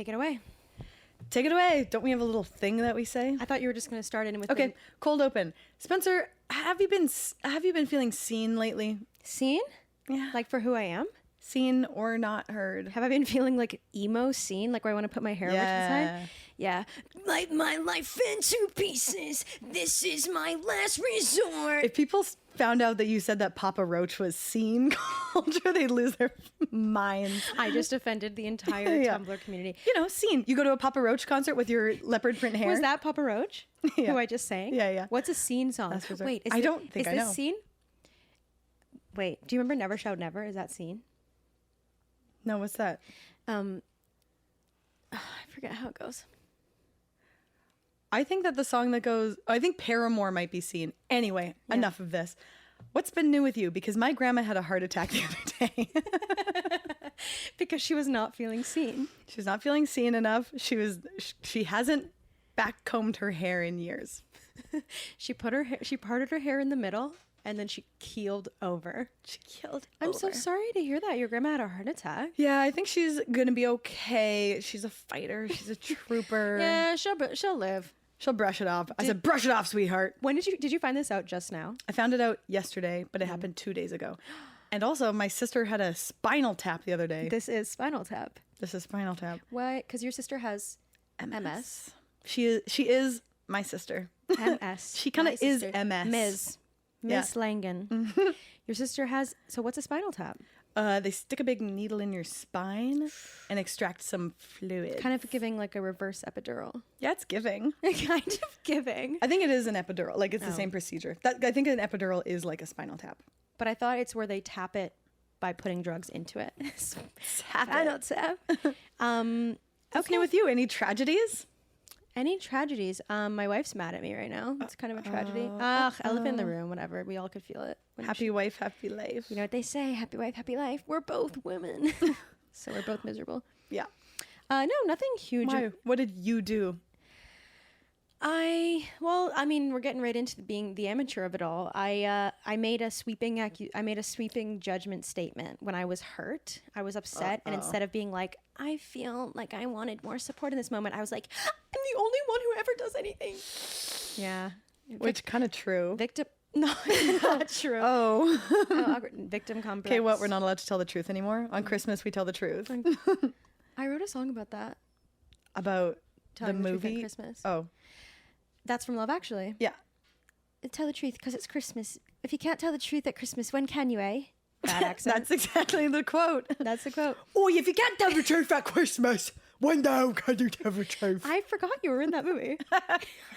take it away. Take it away. Don't we have a little thing that we say? I thought you were just going to start in with Okay, cold open. Spencer, have you been feeling seen lately? Seen? Yeah. Like for who I am? Seen or not heard? Have I been feeling like emo seen? Like where I want to put my hair over to the side? Yeah. Like my life into pieces. This is my last resort. If people found out that you said that Papa Roach was scene culture, they'd lose their minds. I just offended the entire Yeah. Tumblr community. You know, scene. You go to a Papa Roach concert with your leopard print hair. Was that Papa Roach? Yeah. Who I just sang? Yeah, yeah. What's a scene song? Last Resort. Wait, I don't think I this know. Scene? Wait, do you remember Never Shout Never? Is that Scene? No, what's that? I forget how it goes. I think that the song that goes, I think Paramore might be seen. Anyway, enough of this. What's been new with you? Because my grandma had a heart attack the other day. Because she was not feeling seen. She's not feeling seen enough. She hasn't backcombed her hair in years. She parted her hair in the middle and then she keeled over. I'm so sorry to hear that. Your grandma had a heart attack. Yeah, I think she's gonna be okay. She's a fighter. She's a trooper. Yeah, she'll live. She'll brush it off. I said, brush it off, sweetheart. When did you find this out just now? I found it out yesterday, but it happened 2 days ago. And also, my sister had a spinal tap the other day. This is Spinal Tap. This is spinal tap. Why? Because your sister has MS. She is my sister. MS. She kind of My is sister. MS. Miss Langan. Your sister has. So what's a spinal tap? They stick a big needle in your spine and extract some fluid. Kind of giving like a reverse epidural. Yeah, it's giving. Kind of giving. I think it is an epidural. Like it's the same procedure. I think an epidural is like a spinal tap. But I thought it's where they tap it by putting drugs into it. Spinal tap. Okay, with you, any tragedies? Any tragedies? My wife's mad at me right now. It's kind of a tragedy. Elephant in the room, whatever. We all could feel it. Happy wife, happy life. You know what they say, happy wife, happy life. We're both women. So we're both miserable. Yeah. No, nothing huge. Why? What did you do? We're getting right into being the amateur of it all. I made a sweeping judgment statement when I was hurt. I was upset, and instead of being like, I feel like I wanted more support in this moment, I was like, I'm the only one who ever does anything. Yeah. Which kind of true. Victim. No, not true. Oh. Awkward. Victim complex. Okay, what? We're not allowed to tell the truth anymore? On Christmas, we tell the truth. I wrote a song about that. About Telling the truth at movie? Christmas. Oh. That's from Love Actually. Yeah. Tell the truth because it's Christmas. If you can't tell the truth at Christmas, when can you, eh? Bad accent. That's exactly the quote. That's the quote. Oh, if you can't tell the truth at Christmas, when the hell can you tell the truth? I forgot you were in that movie.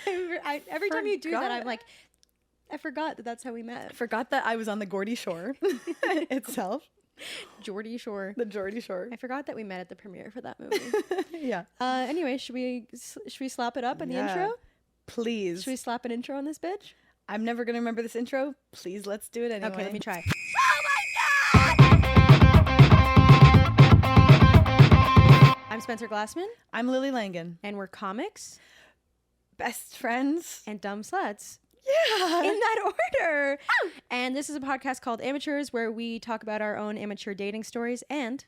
Every time you do that, I'm like, I forgot that that's how we met. I forgot that I was on the Geordie Shore itself. Geordie Shore. The Geordie Shore. I forgot that we met at the premiere for that movie. Yeah. Anyway, should we slap it up in the intro? Please. Should we slap an intro on this bitch? I'm never going to remember this intro. Please, let's do it anyway. Okay, let me try. I'm Spencer Glassman. I'm Lily Langan. And we're comics. Best friends. And dumb sluts. Yeah. In that order. Oh. And this is a podcast called Amateurs where we talk about our own amateur dating stories and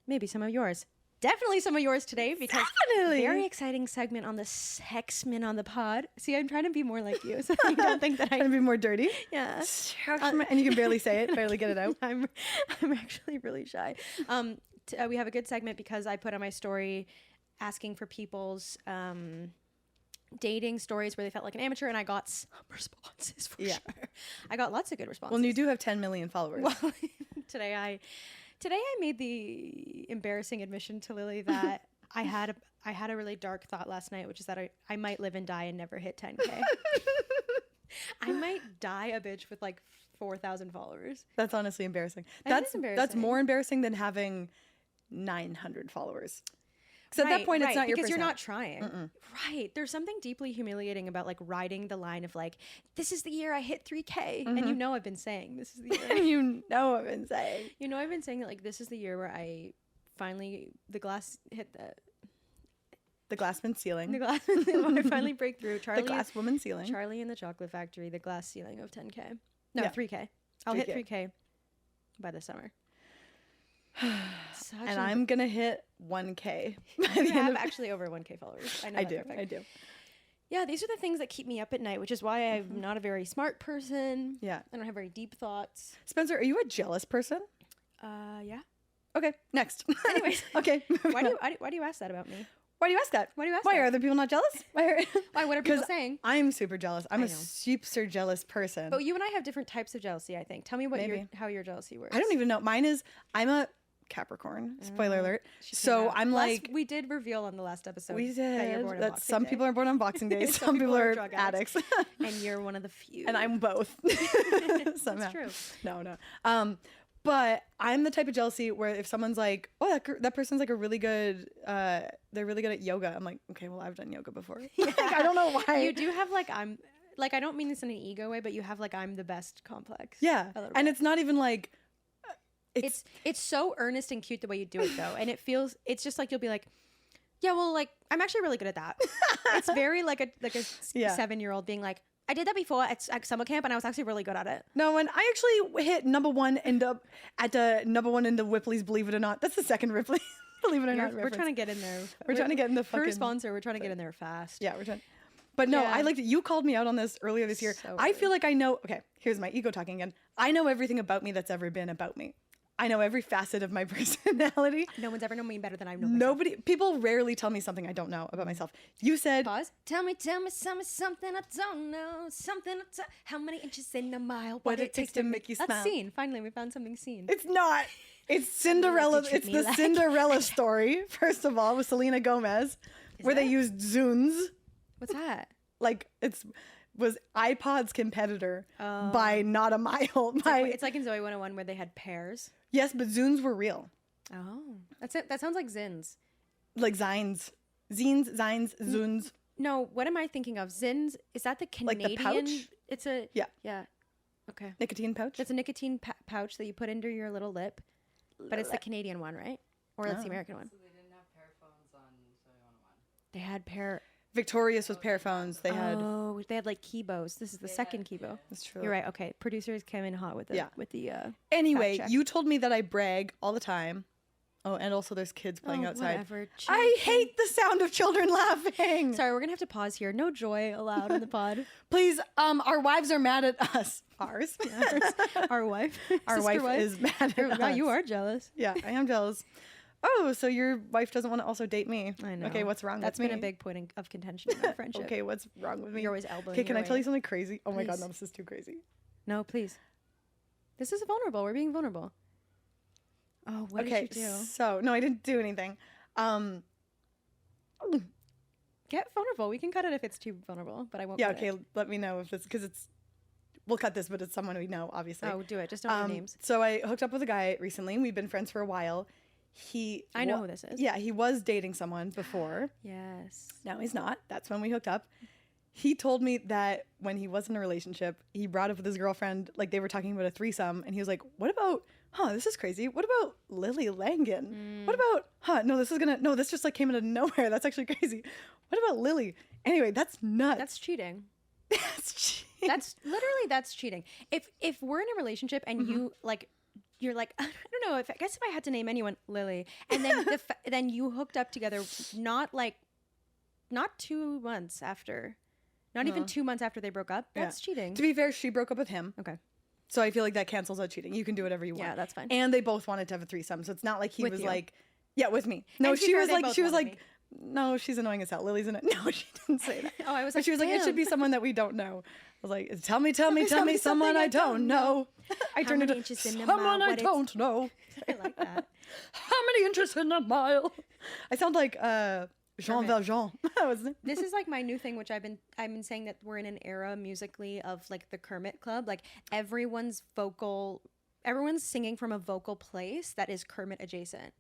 maybe some of yours. Definitely some of yours today because very exciting segment on the Sexman on the pod. See, I'm trying to be more like you so you don't think that Trying to be more dirty. Yeah. And you can barely say it, barely get it out. I'm actually really shy. We have a good segment because I put on my story asking for people's dating stories where they felt like an amateur, and I got some responses for sure. I got lots of good responses. Well, you do have 10 million followers. Well, today I made the embarrassing admission to Lily that I had a really dark thought last night, which is that I might live and die and never hit 10K. I might die a bitch with like 4,000 followers. That's honestly embarrassing. That's embarrassing. That's more embarrassing than having 900 followers. Because at that point, it's not your because percent. you're not trying. Right. There's something deeply humiliating about like riding the line of like, this is the year I hit 3K. And you know I've been saying this is the year. You know I've been saying. You know I've been saying that like this is the year where I finally, the glass hit the glassman ceiling. The glass, when I finally break through. The glass woman ceiling. Charlie and the Chocolate Factory, the glass ceiling of 10K. No, Yeah. 3K. I'll hit 3K by the summer. And I'm going to hit 1K. You have actually over 1K followers. I know I do. Yeah, these are the things that keep me up at night, which is why I'm not a very smart person. Yeah. I don't have very deep thoughts. Spencer, are you a jealous person? Yeah. Okay, next. Anyways. Okay. Why do you ask that about me? Why do you ask that? Why do you ask Why that? are other people not jealous? Why? What are people saying? I'm super jealous. I'm I a know. super jealous person. But you and I have different types of jealousy, I think. Tell me how your jealousy works. I don't even know. Mine is I'm a Capricorn. Spoiler alert. So I'm like we did reveal on the last episode we that you're did born on that Boxing some Day. people are born on Boxing Day, some people are drug addicts. And you're one of the few. And I'm both. Somehow. That's true. No. But I'm the type of jealousy where if someone's like, oh, that person's like a really good, they're really good at yoga. I'm like, okay, well, I've done yoga before. Like, I don't know why. You do have I don't mean this in an ego way, but you have I'm the best complex. Yeah. A little And bit. it's not even like, It's so earnest and cute the way you do it though, and it's just like you'll be like, yeah, well, I'm actually really good at that. It's very like a Yeah. 7-year-old being like, I did that before at summer camp, and I was actually really good at it. no, and I actually hit number one in the Whipley's Believe It or Not. That's the second Ripley. Believe it or not. We're trying to get in there. We're trying to get in the for fucking a sponsor. We're trying to get in there fast. Yeah, we're trying. But no, Yeah. I liked it. You called me out on this earlier this year. So I rude. feel like I know. Okay, here's my ego talking again. I know everything about me that's ever been about me. I know every facet of my personality. No one's ever known me better than I know myself. People rarely tell me something I don't know about myself. You said, Pause. Tell me something I don't know. How many inches in a mile? What it takes to make you That's smile. scene. Finally, we found something scene. it's not. It's Cinderella. Did you It's me the like- Cinderella story, first of all, with Selena Gomez, where they it? used Zunes. What's that? Like, was iPod's competitor by not a mile. It's like in Zoe 101 where they had pairs. Yes, but Zunes were real. Oh, that's it. That sounds like Zins. Like Zines. Zines, Zines, Zunes. No, what am I thinking of? Zins, is that the Like Canadian? the pouch? It's a Yeah. Yeah. Okay. Nicotine pouch? That's a nicotine pouch that you put under your little lip, but it's the Canadian one, right? Or it's the American one. So they didn't have pair phones on Zoe 101. They had pair. Victorious was pair phones. They had. Oh, they had like Kibos. This is the second Kibo. That's true. You're right. Okay, producers came in hot with the Yeah. fact Anyway, check. you told me that I brag all the time. Oh, and also there's kids playing outside. Whatever. I hate the sound of children laughing. Sorry, we're gonna have to pause here. No joy allowed in the pod. Please, our wives are mad at us. Ours. Our wife. Our Sister wife is mad at Wow, us. you are jealous. Yeah, I am jealous. Oh, so your wife doesn't want to also date me? I know. Okay, what's wrong That's with me? been a big point of contention in our friendship. Okay, what's wrong with me? You're always elbowing. Okay, can your I tell way. you something crazy? Oh my god, Please. no, this is too crazy. No, please. This is vulnerable. We're being vulnerable. Oh, what Okay, did you do? so no, I didn't do anything. Get vulnerable. We can cut it if it's too vulnerable, but I won't. Yeah, cut it. okay, let me know if it's because it's. We'll cut this, but it's someone we know, obviously. Oh, do it. Just don't name names. So I hooked up with a guy recently. We've been friends for a while. I know who this is. Yeah, he was dating someone before. Yes. Now he's not. That's when we hooked up. He told me that when he was in a relationship, he brought up with his girlfriend, like they were talking about a threesome, and he was like, "What about? This is crazy. What about Lily Langan? What about? No, this just like came out of nowhere. That's actually crazy. What about Lily? Anyway, that's nuts. That's cheating. That's cheating. That's cheating. If we're in a relationship and Mm-hmm. you're like I don't know, I guess if I had to name anyone, Lily, and then then you hooked up together not 2 months after. Not even 2 months after they broke up. That's cheating. To be fair, she broke up with him. Okay. So I feel like that cancels out cheating. You can do whatever you want. Yeah, that's fine. And they both wanted to have a threesome. So it's not like he With was you. like, yeah, with me. No, And to be she fair, was they like, both wanted me. no, she's annoying as hell. Lily's annoying. No, she didn't say that. Oh, I was But like, she was like, it should be damn. someone that we don't know. I was like, tell me me someone something I don't know. I How turned many into inches in a someone mile? I What don't know. I like that. How many inches in a mile? I sound like Jean Valjean. This is like my new thing, which I've been saying that we're in an era musically of like the Kermit Club. Like everyone's singing from a vocal place that is Kermit adjacent.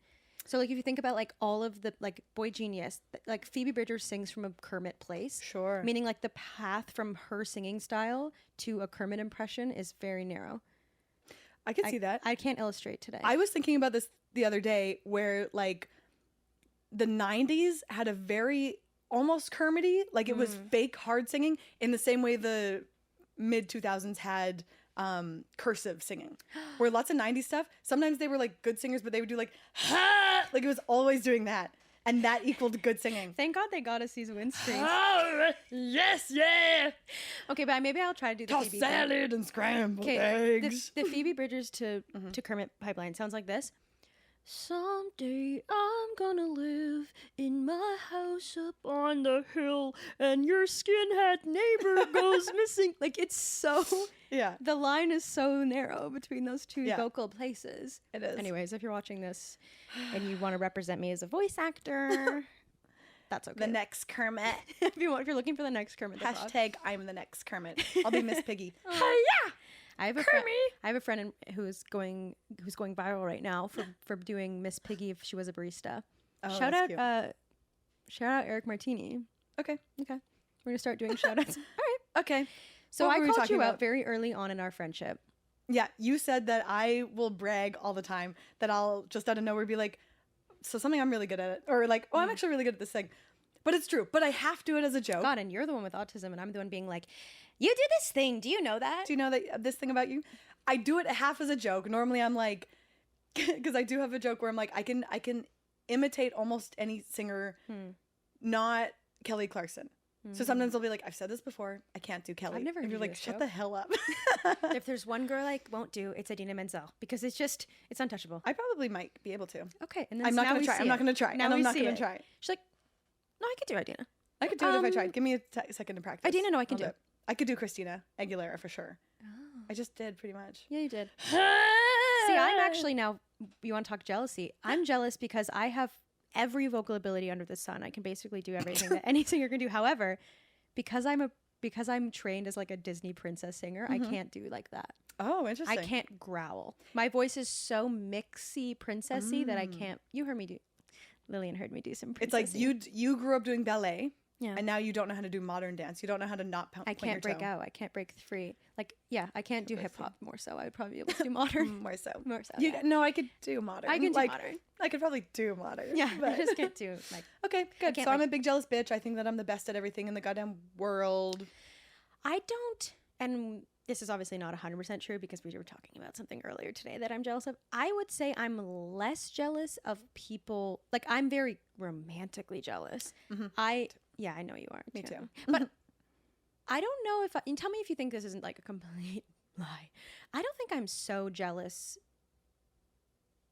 So like if you think about like all of the like Boy Genius, like Phoebe Bridgers sings from a Kermit place. Sure. Meaning like the path from her singing style to a Kermit impression is very narrow. I can see that. I can't illustrate today. I was thinking about this the other day where like the 90s had a very almost Kermity, like it was fake hard singing in the same way the mid 2000s had cursive singing, where lots of 90s stuff, sometimes they were like good singers, but they would do like, ha! Like it was always doing that. And that equaled good singing. Thank God they got us these windscreens. Yes, yeah. Okay, but maybe I'll try to do the Tossed Phoebe thing. salad and scrambled Okay, eggs. the Phoebe Bridgers to Kermit pipeline sounds like this. Someday I'm gonna live in my house up on the hill, and your skinhead neighbor goes missing. Like, it's so... Yeah, The line is so narrow between those two Yeah. vocal places. it is. Anyways, if you're watching this and you want to represent me as a voice actor, that's okay. The next Kermit. if you're looking for the next Kermit the Frog. Hashtag I'm the next Kermit. I'll be Miss Piggy. I have a friend. I have a friend who's going viral right now for doing Miss Piggy if she was a barista. Oh, shout out Eric Martini. Okay. Okay, we're gonna start doing shout outs. All right. Okay. So What I were we called talking you out about? very early on in our friendship. Yeah, you said that I will brag all the time, that I'll just out of nowhere be like, so something I'm really good at it. Or like, oh, I'm actually really good at this thing. But it's true. But I have to do it as a joke. God, and you're the one with autism, and I'm the one being like, you do this thing. Do you know that? Do you know that this thing about you? I do it half as a joke. Normally I'm like, because I do have a joke where I'm like, I can imitate almost any singer, not Kelly Clarkson. So sometimes I'll be like, I've said this before, I can't do Kelly. I've never And heard you're you like, do this shut joke. the hell up. If there's one girl I won't do, it's Idina Menzel because it's untouchable. I probably might be able to. Okay, and then I'm not now gonna we try. see I'm not it. gonna try. Now And I'm we not see gonna it. try. She's like, no, I could do Idina. I could do it if I tried. Give me a second to practice. Idina, no, I can I'll do it. I could do Christina Aguilera for sure. I just did pretty much. Yeah, you did. See, I'm actually now. You want to talk jealousy? I'm jealous because I have every vocal ability under the sun. I can basically do everything that any singer can do. However, because I'm trained as like a Disney princess singer, I can't do like that. Oh, interesting. I can't growl. My voice is so mixy, princessy that I can't. You heard me do. Lillian heard me do some. It's like princessy. you grew up doing ballet, Yeah. and now you don't know how to do modern dance. You don't know how to not I point can't your break toe. out. I can't break free. Like, yeah, I can't do hip hop more so. I would probably be able to do modern. More so. More so. You, Yeah. No, I could do modern. I can do like, modern. I could probably do modern. Yeah, I but- just can't do like. Okay, good. can't, So I'm like- a big jealous bitch. I think that I'm the best at everything in the goddamn world. I don't, and this is obviously not 100% true because we were talking about something earlier today that I'm jealous of. I would say I'm less jealous of people. Like, I'm very romantically jealous. Yeah, I know you are. Me too. But I don't know if and tell me if you think this isn't like a complete lie. I don't think I'm so jealous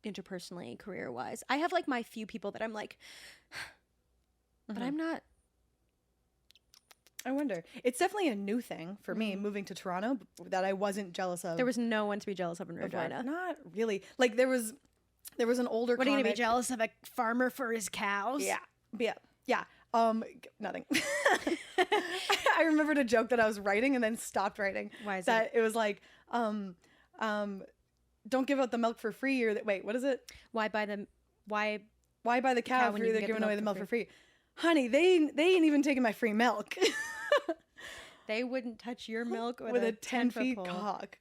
interpersonally, career wise. I have like my few people that I'm like, but I'm not. I wonder. It's definitely a new thing for me moving to Toronto that I wasn't jealous of. There was no one to be jealous of in before. Regina. Not really. Like there was an older. What are you gonna be comic- jealous of a farmer for his cows? Yeah. Nothing. I remembered a joke that I was writing and then stopped writing. Why is that? It was like, don't give out the milk for free. Or wait, what is it? Why buy the Why buy the cow when if you you're can get giving the away milk the for milk for free? Honey, they ain't even taking my free milk they wouldn't touch your milk with a 10 10-foot feet pole. cock.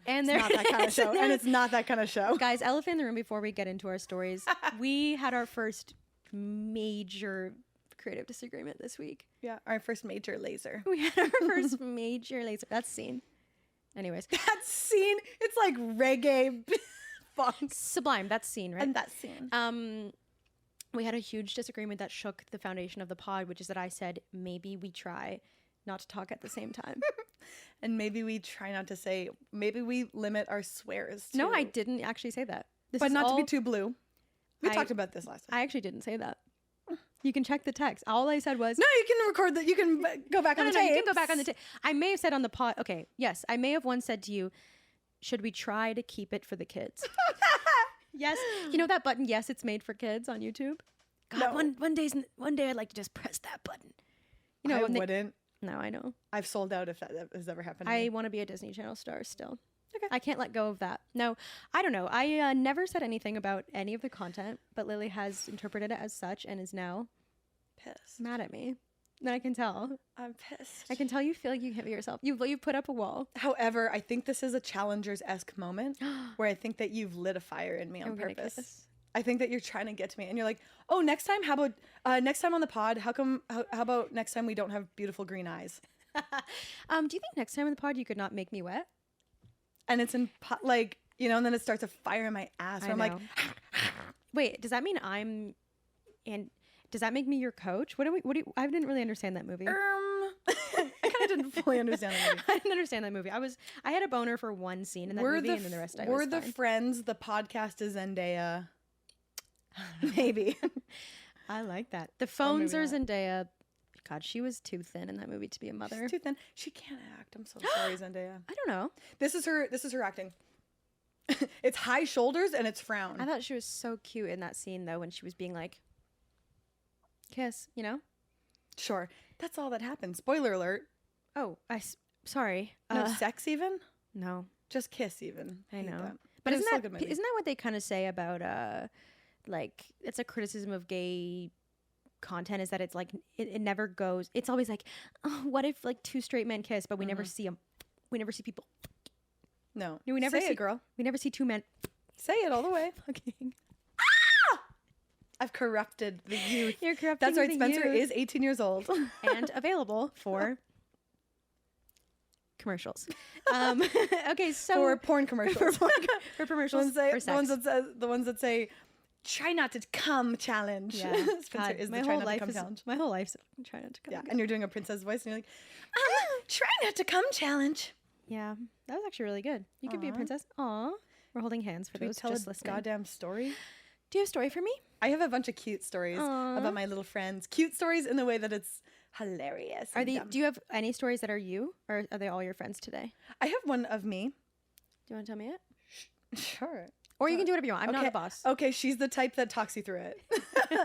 And It's they're not that kind of show. And it's not that kind of show. guys, elephant in the room before we get into our stories. We had our first major creative disagreement this week. Yeah, our first major laser. We had our first major laser. That's scene. Anyways, That scene, it's like reggae funk. sublime. That's scene, right? And that scene. We had a huge disagreement that shook the foundation of the pod, which is that I said maybe we try not to talk at the same time. And maybe we try not to say, maybe we limit our swears. No, to- I didn't actually say that. This But is not to all- be too blue. We I- talked about this last time. I actually didn't say that. You can check the text. All I said was No, you can record that. You can go back on the no, tape. you can go back on the tape. I may have said on the pod. Okay, yes, I may have once said to you, "Should we try to keep it for the kids?" Yes, you know that button. Yes, it's made for kids on YouTube. God, No. one day I'd like to just press that button. You know, I when they- wouldn't. no, I know. I've sold out if that has ever happened to I me. want to be a Disney Channel star still. Okay. I can't let go of that. No, I don't know. I never said anything about any of the content, but Lily has interpreted it as such and is now Pissed. mad at me. And I can tell. I'm pissed. I can tell you feel like you hit yourself. You've put up a wall. However, I think this is a Challengers-esque moment where I think that you've lit a fire in me on I'm gonna purpose. kiss. I think that you're trying to get to me, and you're like, "Oh, next time, how about next time on the pod? How about next time we don't have beautiful green eyes?" Do you think next time in the pod you could not make me wet? and it's in like, you know, and then it starts a fire in my ass. Where I'm like, know. Wait, does that mean I'm? And does that make me your coach? What do you? I didn't really understand that movie. I kind of didn't fully understand that movie. I didn't understand that movie. I had a boner for one scene in that movie, and then the rest I was We're the fine. friends. The podcast is Zendaya. Maybe. I like that. The phones are maybe Zendaya. God, she was too thin in that movie to be a mother. She's too thin. She can't act. I'm so sorry, Zendaya. I don't know. This is her acting. It's high shoulders and it's frown. I thought she was so cute in that scene though when she was being like, kiss, you know? Sure. That's all that happened. Spoiler alert. Oh, sorry. No sex even? No. Just kiss even. I Hate know. that. But it's isn't still a that good movie. isn't that what they kind of say about like it's a criticism of gay content is that it's like it never goes. It's always like, oh, what if like two straight men kiss, but we never see them. We never see people. No. We never Say see it, girl. We never see two men Say it all the way. fucking. I've corrupted the youth. You're corrupting That's right. the Spencer youth. is 18 years old. And available for commercials. Okay, so For porn commercials. for commercials for sex. The ones that say try not to come challenge. Yeah. Spencer God, is my the try whole not to life come is challenge. my whole life's trying not to come. Yeah, and you're doing a princess voice and you're like, try not to come challenge. Yeah, that was actually really good. You could be a Aw. princess. Aw, we're holding hands for Do we those tell just a listening. goddamn story? Do you have a story for me? I have a bunch of cute stories Aw. about my little friends. Cute stories in the way that it's hilarious. Are and they? dumb. Do you have any stories that are you, or are they all your friends today? I have one of me. Do you want to tell me it? Sure. Or you can do whatever you want. I'm not Okay. a boss. Okay, she's the type that talks you through it. Do you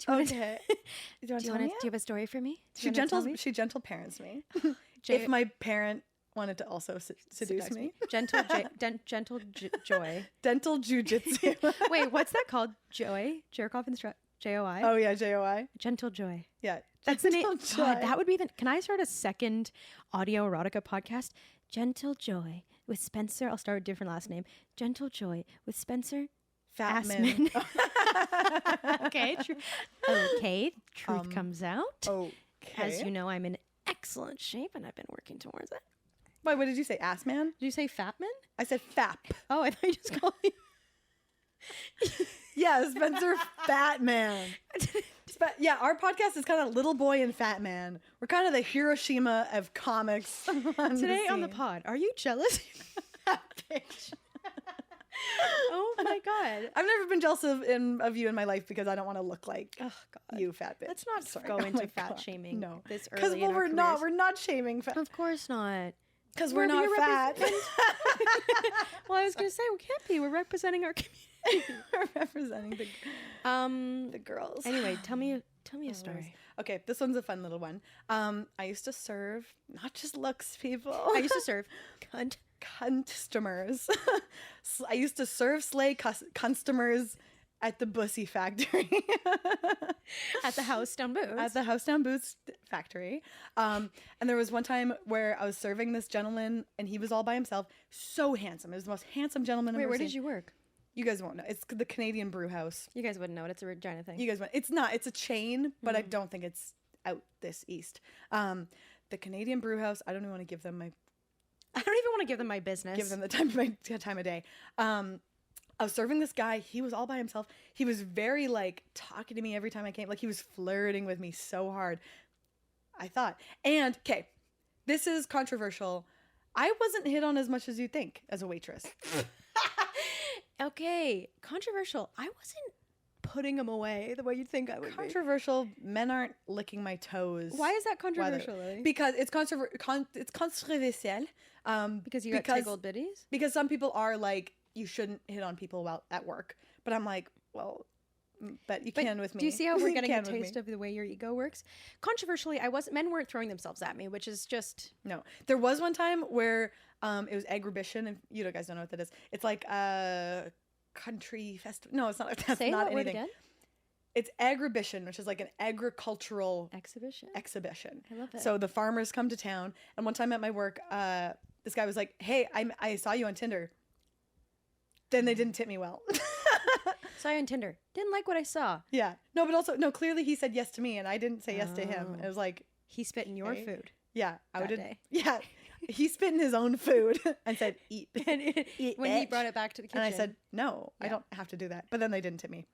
wanna- Okay. Do you want Do to you tell me? want to? Do you have a story for me? Do She you wanna tell gentle me? she gentle parents me. J- If my parent wanted to also seduce me. Gentle, gentle joy. Dental jujitsu. Wait, what's that called? Joy? Jerk off in the strap? J-O-I? Oh yeah, JOI. Gentle joy. Yeah. That's the name. Gentle God, joy. that would be the. Can I start a second audio erotica podcast? Gentle Joy with Spencer. I'll start with a different last name. Gentle Joy with Spencer. Fat Assman. man. Okay. Okay. Truth comes out. Okay. As you know, I'm in excellent shape and I've been working towards it. Wait, what did you say? Ass man? Did you say fat man? I said fap. Oh, I thought you just called me. Yeah, Spencer Fat Man. Yeah, our podcast is kind of Little Boy and Fat Man. We're kind of the Hiroshima of comics. Today on the scene. pod, are you jealous? Bitch. Oh my God. I've never been jealous of you in my life because I don't want to look like Oh God. you, fat bitch. Let's not Sorry. go Oh into my fat God. shaming No, this because early in our we're not. careers. We're not shaming fat. Of course not. Because we're not We're fat. Well, I was going to say we can't be. We're representing our community. We're representing the girls. Anyway, tell me a story. Okay, this one's a fun little one. I used to serve not just looks people. I used to serve cunt customers. I used to serve slay customers at the Bussy factory. at the house down boots. At the House Down Boots factory. And there was one time where I was serving this gentleman and he was all by himself. So handsome. He was the most handsome gentleman I've Wait, ever where seen. did you work? You guys won't know. It's the Canadian Brew House. You guys wouldn't know it. It's a Regina thing. You guys won't. It's not. It's a chain, but I don't think it's out this east. The Canadian Brew House. I don't even want to give them I don't even want to give them my business. give them the time of day. I was serving this guy. He was all by himself. He was very like talking to me every time I came. Like he was flirting with me so hard. I thought. And okay, this is controversial. I wasn't hit on as much as you think as a waitress. Okay, controversial. I wasn't putting them away the way you'd think I would be. Controversial. Men aren't licking my toes. Why is that while they're- controversial, Lily? Because it's it's controversial. Because you got tickled bitties? Because some people are like, you shouldn't hit on people while at work. But I'm like, well, but you can with me. Do you see how we're You getting a can with me. taste of the way your ego works? Controversially, men weren't throwing themselves at me, which is just No, there was one time where it was Agribition, and you guys don't know what that is. It's like a country festival. No, it's not. That's say not that word anything. again. It's Agribition, which is like an agricultural Exhibition. exhibition. I love it. So the farmers come to town, and one time at my work, this guy was like, "Hey, I saw you on Tinder." Then they didn't tip me well. Saw you on Tinder. Didn't like what I saw. Yeah. No, but also no. Clearly, he said yes to me, and I didn't say yes to him. Oh. it was like, He spit in your Okay. food. yeah, I That would. day. Yeah, He spit in his own food and said, eat. Eat when he bitch. brought it back to the kitchen. And I said, no, I Yeah. don't have to do that. But then they didn't tip me.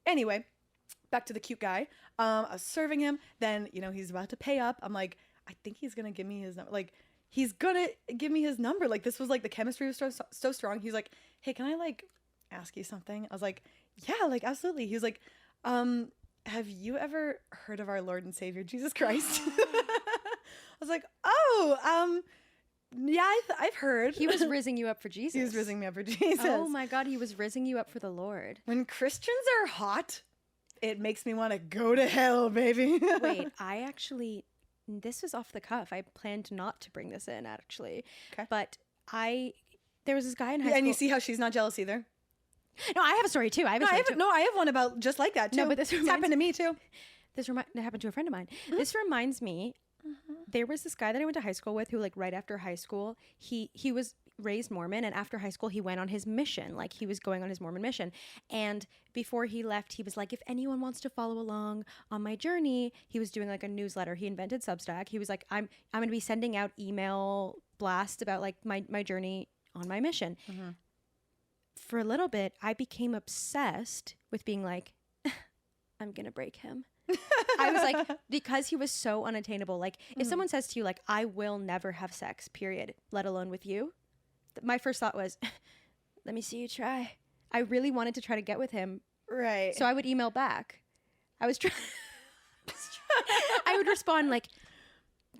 Anyway, back to the cute guy. I was serving him. Then, he's about to pay up. I'm like, I think he's going to give me his number. Like, he's going to give me his number. Like, this was like, the chemistry was so strong. He's like, hey, can I like ask you something? I was like, yeah, like, absolutely. He was like, have you ever heard of our Lord and Savior, Jesus Christ? I was like, oh, yeah, I've heard. He was rizzing you up for Jesus. He was rizzing me up for Jesus. Oh my God, he was rizzing you up for the Lord. When Christians are hot, it makes me want to go to hell, baby. Wait, this was off the cuff. I planned not to bring this in, actually. Okay. But there was this guy in high school. And you see how she's not jealous either? No, I have a story too. I have one about just like that too. No, but this it's happened to me too. It happened to a friend of mine. This reminds me, there was this guy that I went to high school with who, like, right after high school, he was raised Mormon, and after high school he went on his mission. Like, he was going on his Mormon mission. And before he left, he was like, if anyone wants to follow along on my journey, he was doing like a newsletter. He invented Substack. He was like, I'm going to be sending out email blasts about like my journey on my mission. For a little bit, I became obsessed with being like, I'm going to break him. I was like, because he was so unattainable. Like, if someone says to you, like, I will never have sex, period, let alone with you, my first thought was, let me see you try. I really wanted to try to get with him. Right. So I would email back. I was trying. I would respond like,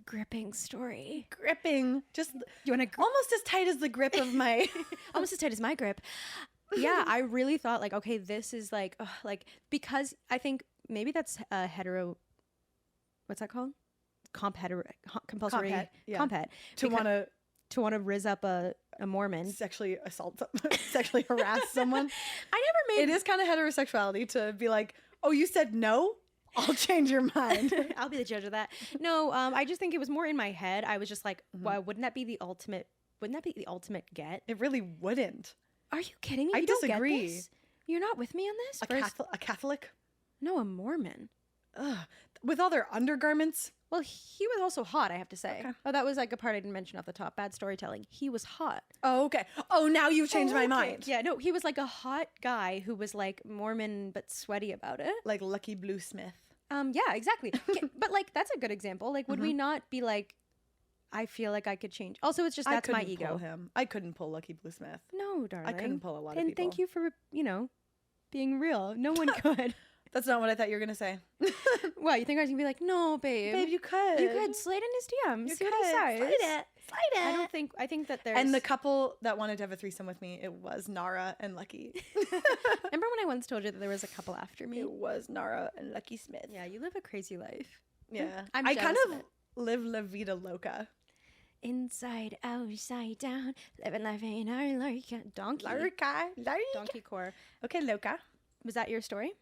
gripping story. Gripping. Just You want to almost as tight as the grip of my... almost as tight as my grip. Yeah, I really thought like, okay, this is like, because I think maybe that's hetero. What's that called? Compulsory Compet, yeah. compet. to want to rizz up a Mormon. sexually assault, sexually harass someone. I never made It is kind of heterosexuality to be like, oh, you said no? I'll change your mind. I'll be the judge of that. No, I just think it was more in my head. I was just like, well, wouldn't that be the ultimate? Wouldn't that be the ultimate get? It really wouldn't. Are you kidding me? I You don't disagree. Get this? You're not with me on this? A Catholic? No, a Mormon. Ugh. With all their undergarments? Well, he was also hot, I have to say. Okay. Oh, that was like a part I didn't mention off the top. Bad storytelling. He was hot. Oh, okay. Oh, now you've changed my Okay. mind. Yeah, no, he was like a hot guy who was like Mormon but sweaty about it. Like Lucky Blue Smith. Yeah, exactly. But like, that's a good example. Like, would we not be like, I feel like I could change. Also, it's just, that's my Pull ego. him. I couldn't pull Lucky Blue Smith. No, darling. I couldn't pull a lot of and people. thank you for, being real. No one could. That's not what I thought you were going to say. What, you think I was going to be like, no, babe. Babe, you could. You could slide in his DMs. You See what he could. says. Slide it. I think that there's. And the couple that wanted to have a threesome with me, it was Nara and Lucky. Remember when I once told you that there was a couple after me? It was Nara and Lucky Smith. Yeah, you live a crazy life. Yeah. I'm I kind jealous of of it. live La Vida Loca. Inside, outside, down, living life in our Lorca. Donkey. Larica. Donkey core. Okay, Loca. Was that your story?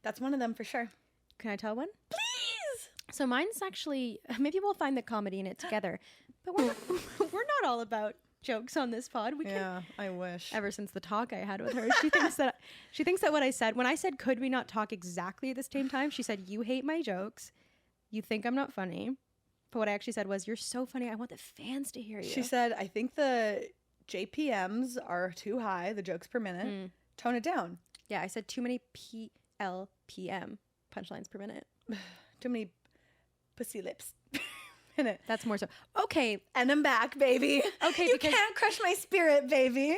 That's one of them for sure. Can I tell one? Please. So mine's actually, maybe we'll find the comedy in it together. But we're not all about jokes on this pod. We can. Yeah, I wish. Ever since the talk I had with her, she thinks that what I said, when I said, could we not talk exactly at the same time? She said, you hate my jokes. You think I'm not funny. But what I actually said was, you're so funny. I want the fans to hear you. She said, I think the JPMs are too high, the jokes per minute. Tone it down. Yeah, I said too many PLPM, punchlines per minute. Too many pussy lips. Minute. That's more so. Okay. And I'm back, baby. Okay, you because- can't crush my spirit, baby.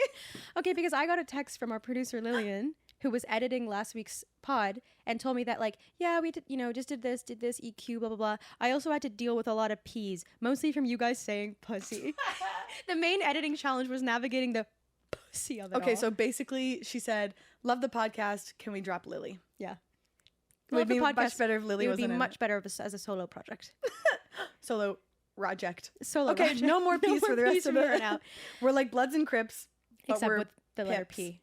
Okay, because I got a text from our producer, Lillian, who was editing last week's pod and told me that, like, yeah, we did, just did this, EQ, blah, blah, blah. I also had to deal with a lot of P's, mostly from you guys saying pussy. The main editing challenge was navigating the pussy of it Okay, all. so basically she said, love the podcast. Can we drop Lily? Yeah. It would be much better if Lily It would be wasn't in much better as a solo project. Solo project. Solo Okay, project. no more P's for the rest P's of from here it. on out. We're like Bloods and Crips, but Except we're with the letter pips. P.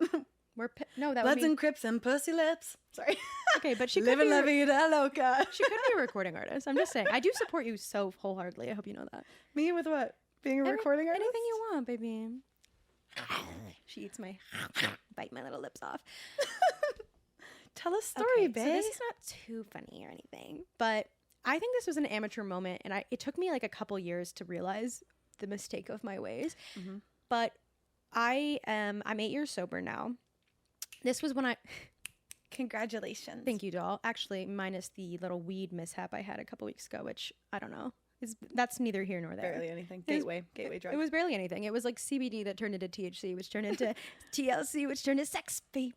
No, that Bloods would be... and Crips and pussy lips. Sorry. Okay, but she could Living be... la vida loca. She could be a recording artist. I'm just saying. I do support you so wholeheartedly. I hope you know that. Me with what? Being a recording artist? Anything you want, baby. She eats bite my little lips off. Tell a story, Okay, babe. so this is not too funny or anything, but I think this was an amateur moment, and it took me like a couple years to realize the mistake of my ways. But I'm 8 years sober now. This was when Congratulations. thank you, doll. Actually, minus the little weed mishap I had a couple weeks ago, which I don't know. That's neither here nor there. Barely anything. It was- Gateway drug. It was barely anything. It was like CBD that turned into THC, which turned into TLC, which turned into sex, baby.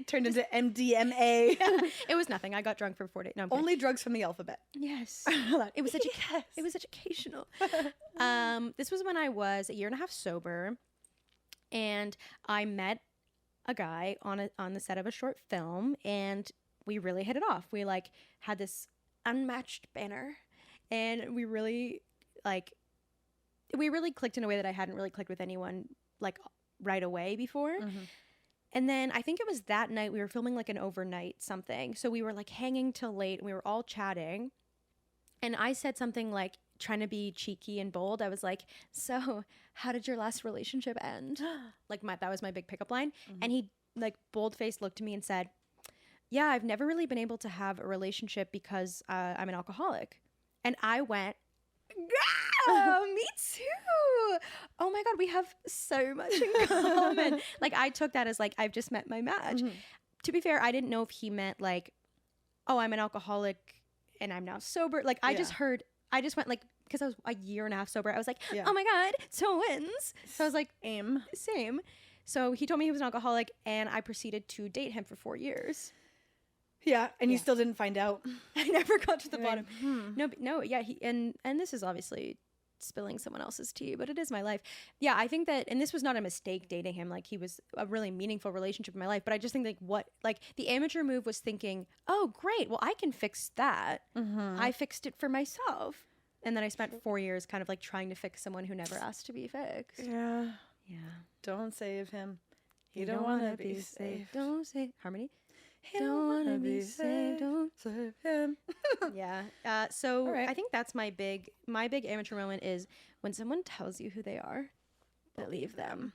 Turned into MDMA. It was nothing. I got drunk for 4 days. No, I'm kidding. Only drugs from the alphabet. Yes. It was it was educational. This was when I was a year and a half sober, and I met a guy on the set of a short film, and we really hit it off. We like had this unmatched banner, and we really clicked in a way that I hadn't really clicked with anyone like right away before. And then I think it was that night we were filming like an overnight something. So we were like hanging till late and we were all chatting. And I said something like, trying to be cheeky and bold. I was like, so how did your last relationship end? Like that was my big pickup line. And he like bold-faced looked at me and said, yeah, I've never really been able to have a relationship because I'm an alcoholic. And I went, girl, me too. Oh my God, we have so much in common. Like I took that as like, I've just met my match. To be fair, I didn't know if he meant like, oh, I'm an alcoholic and I'm now sober. Like I just went like, because I was a year and a half sober. I was like, oh my God, twins. So I was like, same. So he told me he was an alcoholic and I proceeded to date him for 4 years. Yeah, and you still didn't find out. I never got to the bottom. No, yeah, and this is obviously spilling someone else's tea, but it is my life. Yeah, I think that, and this was not a mistake dating him. Like he was a really meaningful relationship in my life, but I just think the amateur move was thinking, oh great, well I can fix that. I fixed it for myself. And then I spent 4 years kind of like trying to fix someone who never asked to be fixed. Yeah. Yeah. Don't save him. He don't want to be saved. Don't say Harmony. He don't want to be saved. Don't save him. Yeah. So All right. I think that's my big amateur moment is when someone tells you who they are, believe them.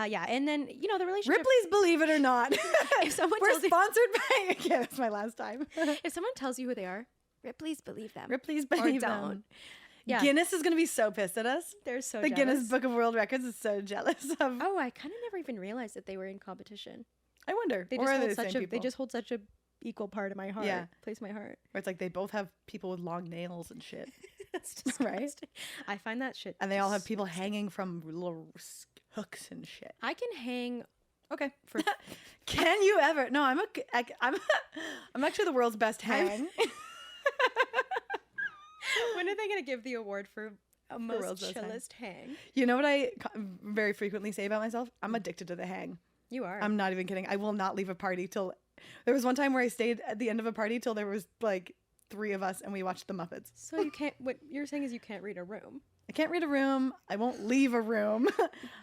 Yeah. And then, the relationship. Ripley's Believe It or Not. If someone We're tells you, sponsored by, okay, that's my last time. if someone tells you who they are, Ripley's believe them. Ripley's Or Believe don't. Them. Yeah. Guinness is going to be so pissed at us. They're so The jealous. Guinness Book of World Records is so jealous of. Oh, I kind of never even realized that they were in competition. I wonder. They or just are hold they the such same a people? they just hold such a equal part of my heart. Yeah. Place my heart. Or it's like they both have people with long nails and shit. That's disgusting. I find that shit. And they all have people hanging from little hooks and shit. I can hang Okay. for Can you ever? No, I'm actually the world's best hang. When are they going to give the award for most world's best hang. chillest hang? You know what I very frequently say about myself? I'm addicted to the hang. You are. I'm not even kidding. I will not leave a party till. There was one time where I stayed at the end of a party till there was like 3 of us and we watched the Muppets. So you can't. What you're saying is you can't read a room. I can't read a room. I won't leave a room.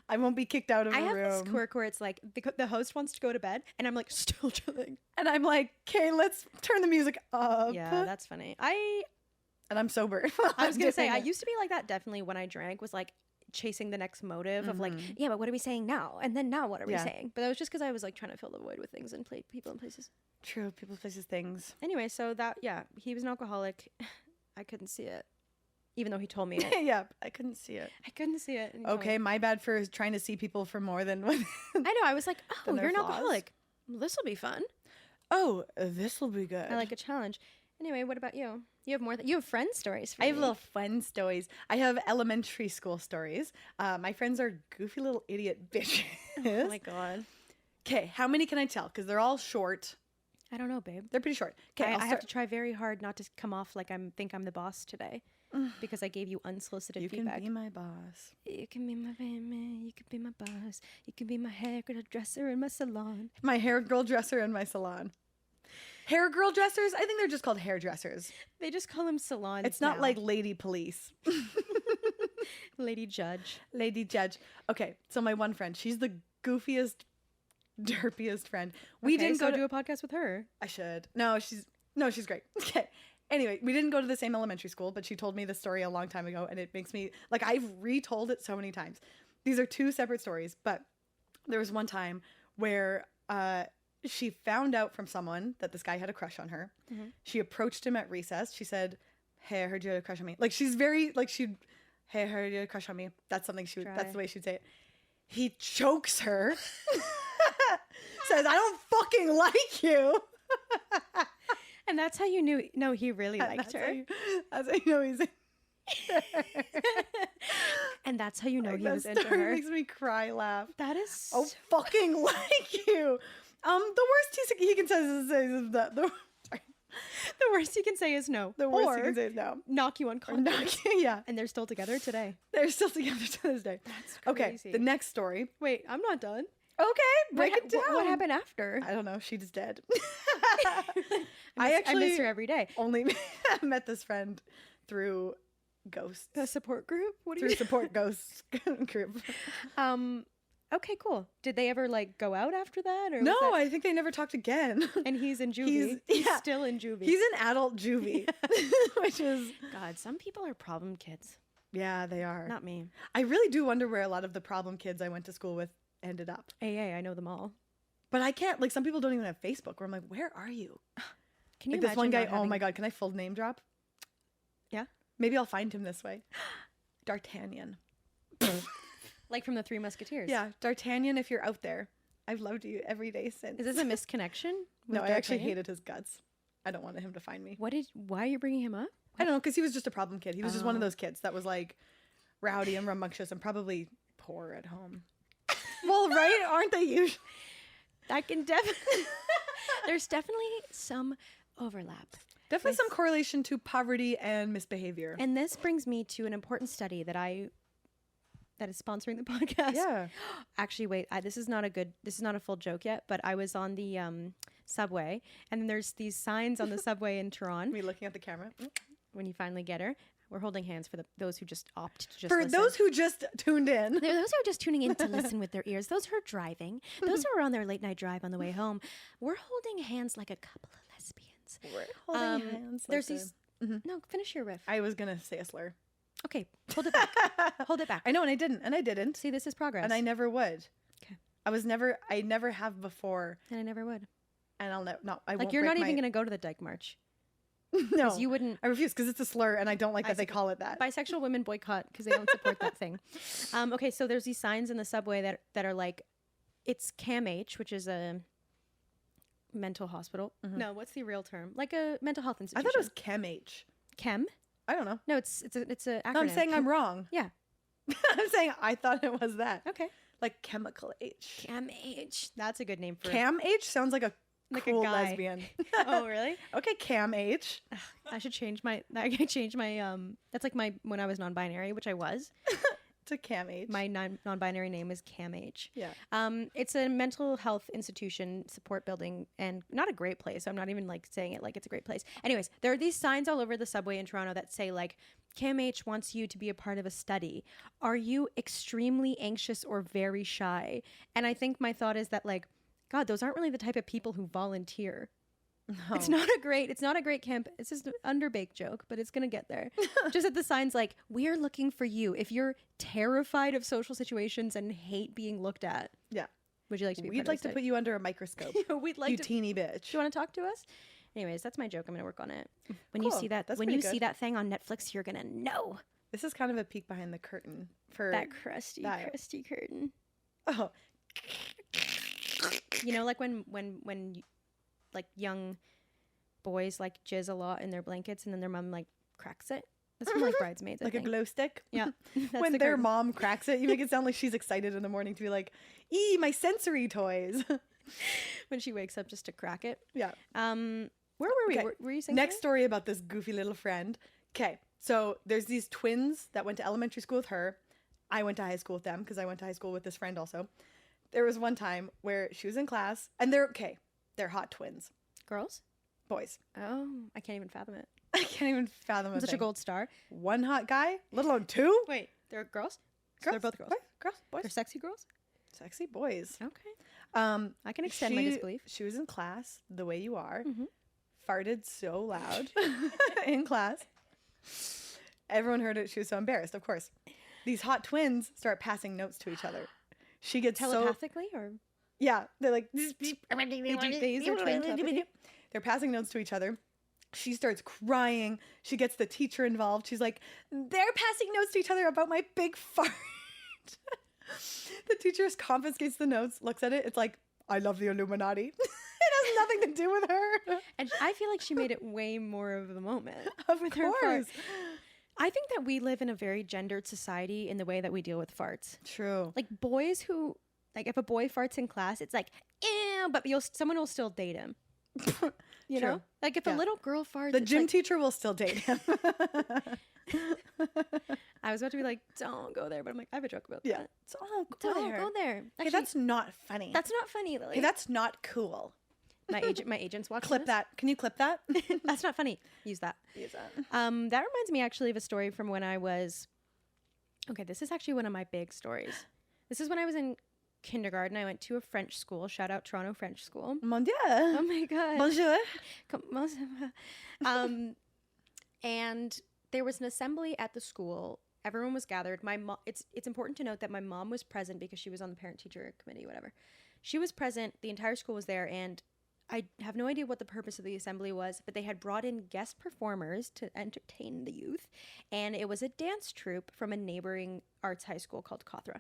I won't be kicked out of I a have room. this quirk where it's like the host wants to go to bed and I'm like still chilling. And I'm like, okay, let's turn the music up. Yeah, that's funny. And I'm sober. I was gonna say I Doing it. used to be like that. Definitely when I drank was like chasing the next motive of like, yeah, but what are we saying now? And then now what are we Yeah. saying? But that was just because I was like trying to fill the void with things and people and places. True. People, places, things. Anyway, so he was an alcoholic. I couldn't see it, even though he told me it. Yeah, I couldn't see it. I couldn't see it. and he told me. Okay, my bad for trying to see people for more than one. I know. I was like, oh, Then you're their an flaws. alcoholic. Well, this will be fun. Oh, this will be good. I like a challenge. Anyway, what about you? You have more. You have friend stories. For I have me. little fun stories. I have elementary school stories. My friends are goofy little idiot bitches. Oh my god. Okay, how many can I tell? Because they're all short. I don't know, babe. They're pretty short. Okay, I I'll have start. to try very hard not to come off like think I'm the boss today, because I gave you unsolicited You feedback. can be my boss. You can be my baby. You can be my boss. You can be my hairdresser in my salon. My hair girl dresser in my salon. Hair girl dressers? I think they're just called hairdressers. They just call him salons. It's not now. like lady police. Lady Judge. Lady judge. Okay, so my one friend, she's the goofiest, derpiest friend. We Okay, didn't so go to do a podcast with her. I should. No, she's great. Okay. Anyway, we didn't go to the same elementary school, but she told me the story a long time ago, and it makes me like I've retold it so many times. These are 2 separate stories, but there was one time where she found out from someone that this guy had a crush on her. She approached him at recess. She said, "Hey, I heard you had a crush on me." Like she's very like she hey, I heard you had a crush on me. That's something she would, Try. that's the way she'd say it. He chokes her, says, I don't fucking like you. And that's how you knew. No, he really And liked that's her. That's how you know he's And that's how you know he that was into story her. makes me cry laugh. That is. Oh, fucking like you. The worst he can say is that the The worst you can say is no. the worst or he can say is no. knock you Or unconscious. not, yeah, And they're still together today. they're still together to this day. That's Okay, crazy. the next story. Wait, I'm not done. Okay, break it down. What happened after? I don't know. She's dead. I miss her every day. only met this friend through ghosts. A support group? What do Through you? support ghosts group. Okay, cool. Did they ever like go out after that? Or No, was that- I think they never talked again. and he's in juvie. He's- He's yeah. still in juvie. He's an adult juvie, which is God, some people are problem kids. yeah, they are. Not me. I really do wonder where a lot of the problem kids I went to school with ended up. AA, I know them all. But I can't. Like some people don't even have Facebook. Where I'm like, where are you? Can you Like this one imagine guy. not Oh my having- god, can I full name drop? Yeah. Maybe I'll find him this way. D'Artagnan. Like from the Three Musketeers. Yeah, D'Artagnan. If you're out there, I've loved you every day since. Is this a misconnection? with No, I actually D'Artagnan? hated his guts. I don't want him to find me. Why are you bringing him up? I don't know, because he was just a problem kid. He was just one of Oh. those kids that was like rowdy and rambunctious and probably poor at home. Well, right? Aren't they usually? I can definitely. There's definitely some overlap. Definitely some correlation to poverty and misbehavior. And this brings me to an important study that is sponsoring the podcast. Yeah. Actually, wait. This is not a full joke yet. But I was on the subway, and then there's these signs on the subway in Toronto. Me looking at the camera. When you finally get her, we're holding hands for those who just opt to just For listen. those who just tuned in. Those who are just tuning in to listen with their ears, those who are driving, those who are on their late night drive on the way home, we're holding hands like a couple of lesbians. We're holding hands. There's like these. Mhm. No, finish your riff. I was going to say a slur. Okay, hold it back. Hold it back. I know, and I didn't. See, this is progress. And I never would. Okay. I never have before. And I never would. And I'll never, no, I Like, won't you're not break even my- going to go to the Dyke March. No, Because you wouldn't. I refuse because it's a slur and I don't like that they call it that. Bisexual women boycott because they don't support that thing. Okay, so there's these signs in the subway that are like, it's CAMH, which is a mental hospital. No, what's the real term? Like a mental health I institution. thought it was ChemH. Chem? I don't know. No, it's a acronym. No, I'm saying I'm wrong. Yeah. I'm saying I thought it was that. Okay. Like chemical H. CAMH. That's a good name for Cam H sounds like a Like a cool guy. lesbian. Oh, really? Okay, Cam H. I should change my. I can change my. That's like my when I was non-binary, which I was. To Cam H. My non-binary name is CAMH. Yeah. It's a mental health institution support building and not a great place. I'm not even like saying it like it's a great place. Anyways, there are these signs all over the subway in Toronto that say like CAMH wants you to be a part of a study. Are you extremely anxious or very shy? And I think my thought is that like, God, those aren't really the type of people who volunteer. No. It's not a great camp. It's just an underbaked joke, but it's gonna get there. Just that the signs like, we're looking for you. If you're terrified of social situations and hate being looked at, Yeah. would you like to be? We'd like to put you under a microscope. We'd like you to. teeny bitch. Do you want to talk to us? Anyways, that's my joke. I'm gonna work on it. When you Cool. see that, That's when pretty you good. see that thing on Netflix, you're gonna know This is kind of a peek behind the curtain for that crusty curtain. Oh, You know, like when like young boys like jizz a lot in their blankets, and then their mom like cracks it. That's from like Bridesmaids. I like a think. glow stick. Yeah. That's When the their curtain. mom cracks it, you make it sound like she's excited in the morning to be like, "Ee, my sensory toys." When she wakes up just to crack it. Yeah. Where were we? Okay. Were you saying Next something? story about this goofy little friend. Okay, so there's these twins that went to elementary school with her. I went to high school with them because I went to high school with this friend also. There was one time where she was in class and they're hot twins, Girls? boys. Oh, I can't even fathom it. I can't even fathom I'm a such a thing. gold star. One hot guy, let alone two. Wait, they're girls? So they're both girls. Girls, boys, They're sexy girls? sexy boys. Okay. I can extend my disbelief. She was in class the way you are, Mhm. farted so loud in class. Everyone heard it. She was so embarrassed, of course. These hot twins start passing notes to each other. She gets Telepathically or? yeah, they're like They use their twin telepathy? they're passing notes to each other, She starts crying. She gets the teacher involved. She's like, they're passing notes to each other about my big fart. The teacher confiscates the notes, looks at it. It's like, I love the Illuminati. It has nothing to do with her. And I feel like she made it way more of the moment. Of with her fart. course. I think that we live in a very gendered society in the way that we deal with farts. True. Like boys who, like if a boy farts in class, it's like, ew, but someone will still date him. You True. know? Like if a Yeah. little girl farts, The it's gym like, teacher will still date him. I was about to be like, don't go there, but I'm like, I have a joke about Yeah. that. So, oh, Don't go there. Hey, Actually, that's not funny. that's not funny, Lily. Hey, that's not cool. my agent's watching Clip this. that. Can you clip that? That's not funny. Use that. Use that. That reminds me actually of a story from when I was. Okay, this is actually one of my big stories. This is when I was in kindergarten. I went to a French school. Shout out Toronto French School. Mon Dieu. Oh my god. Bonjour. And there was an assembly at the school. Everyone was gathered. My mom. It's important to note that my mom was present because she was on the parent-teacher committee, whatever. She was present. The entire school was there, and I have no idea what the purpose of the assembly was, but they had brought in guest performers to entertain the youth, and it was a dance troupe from a neighboring arts high school called Kothra.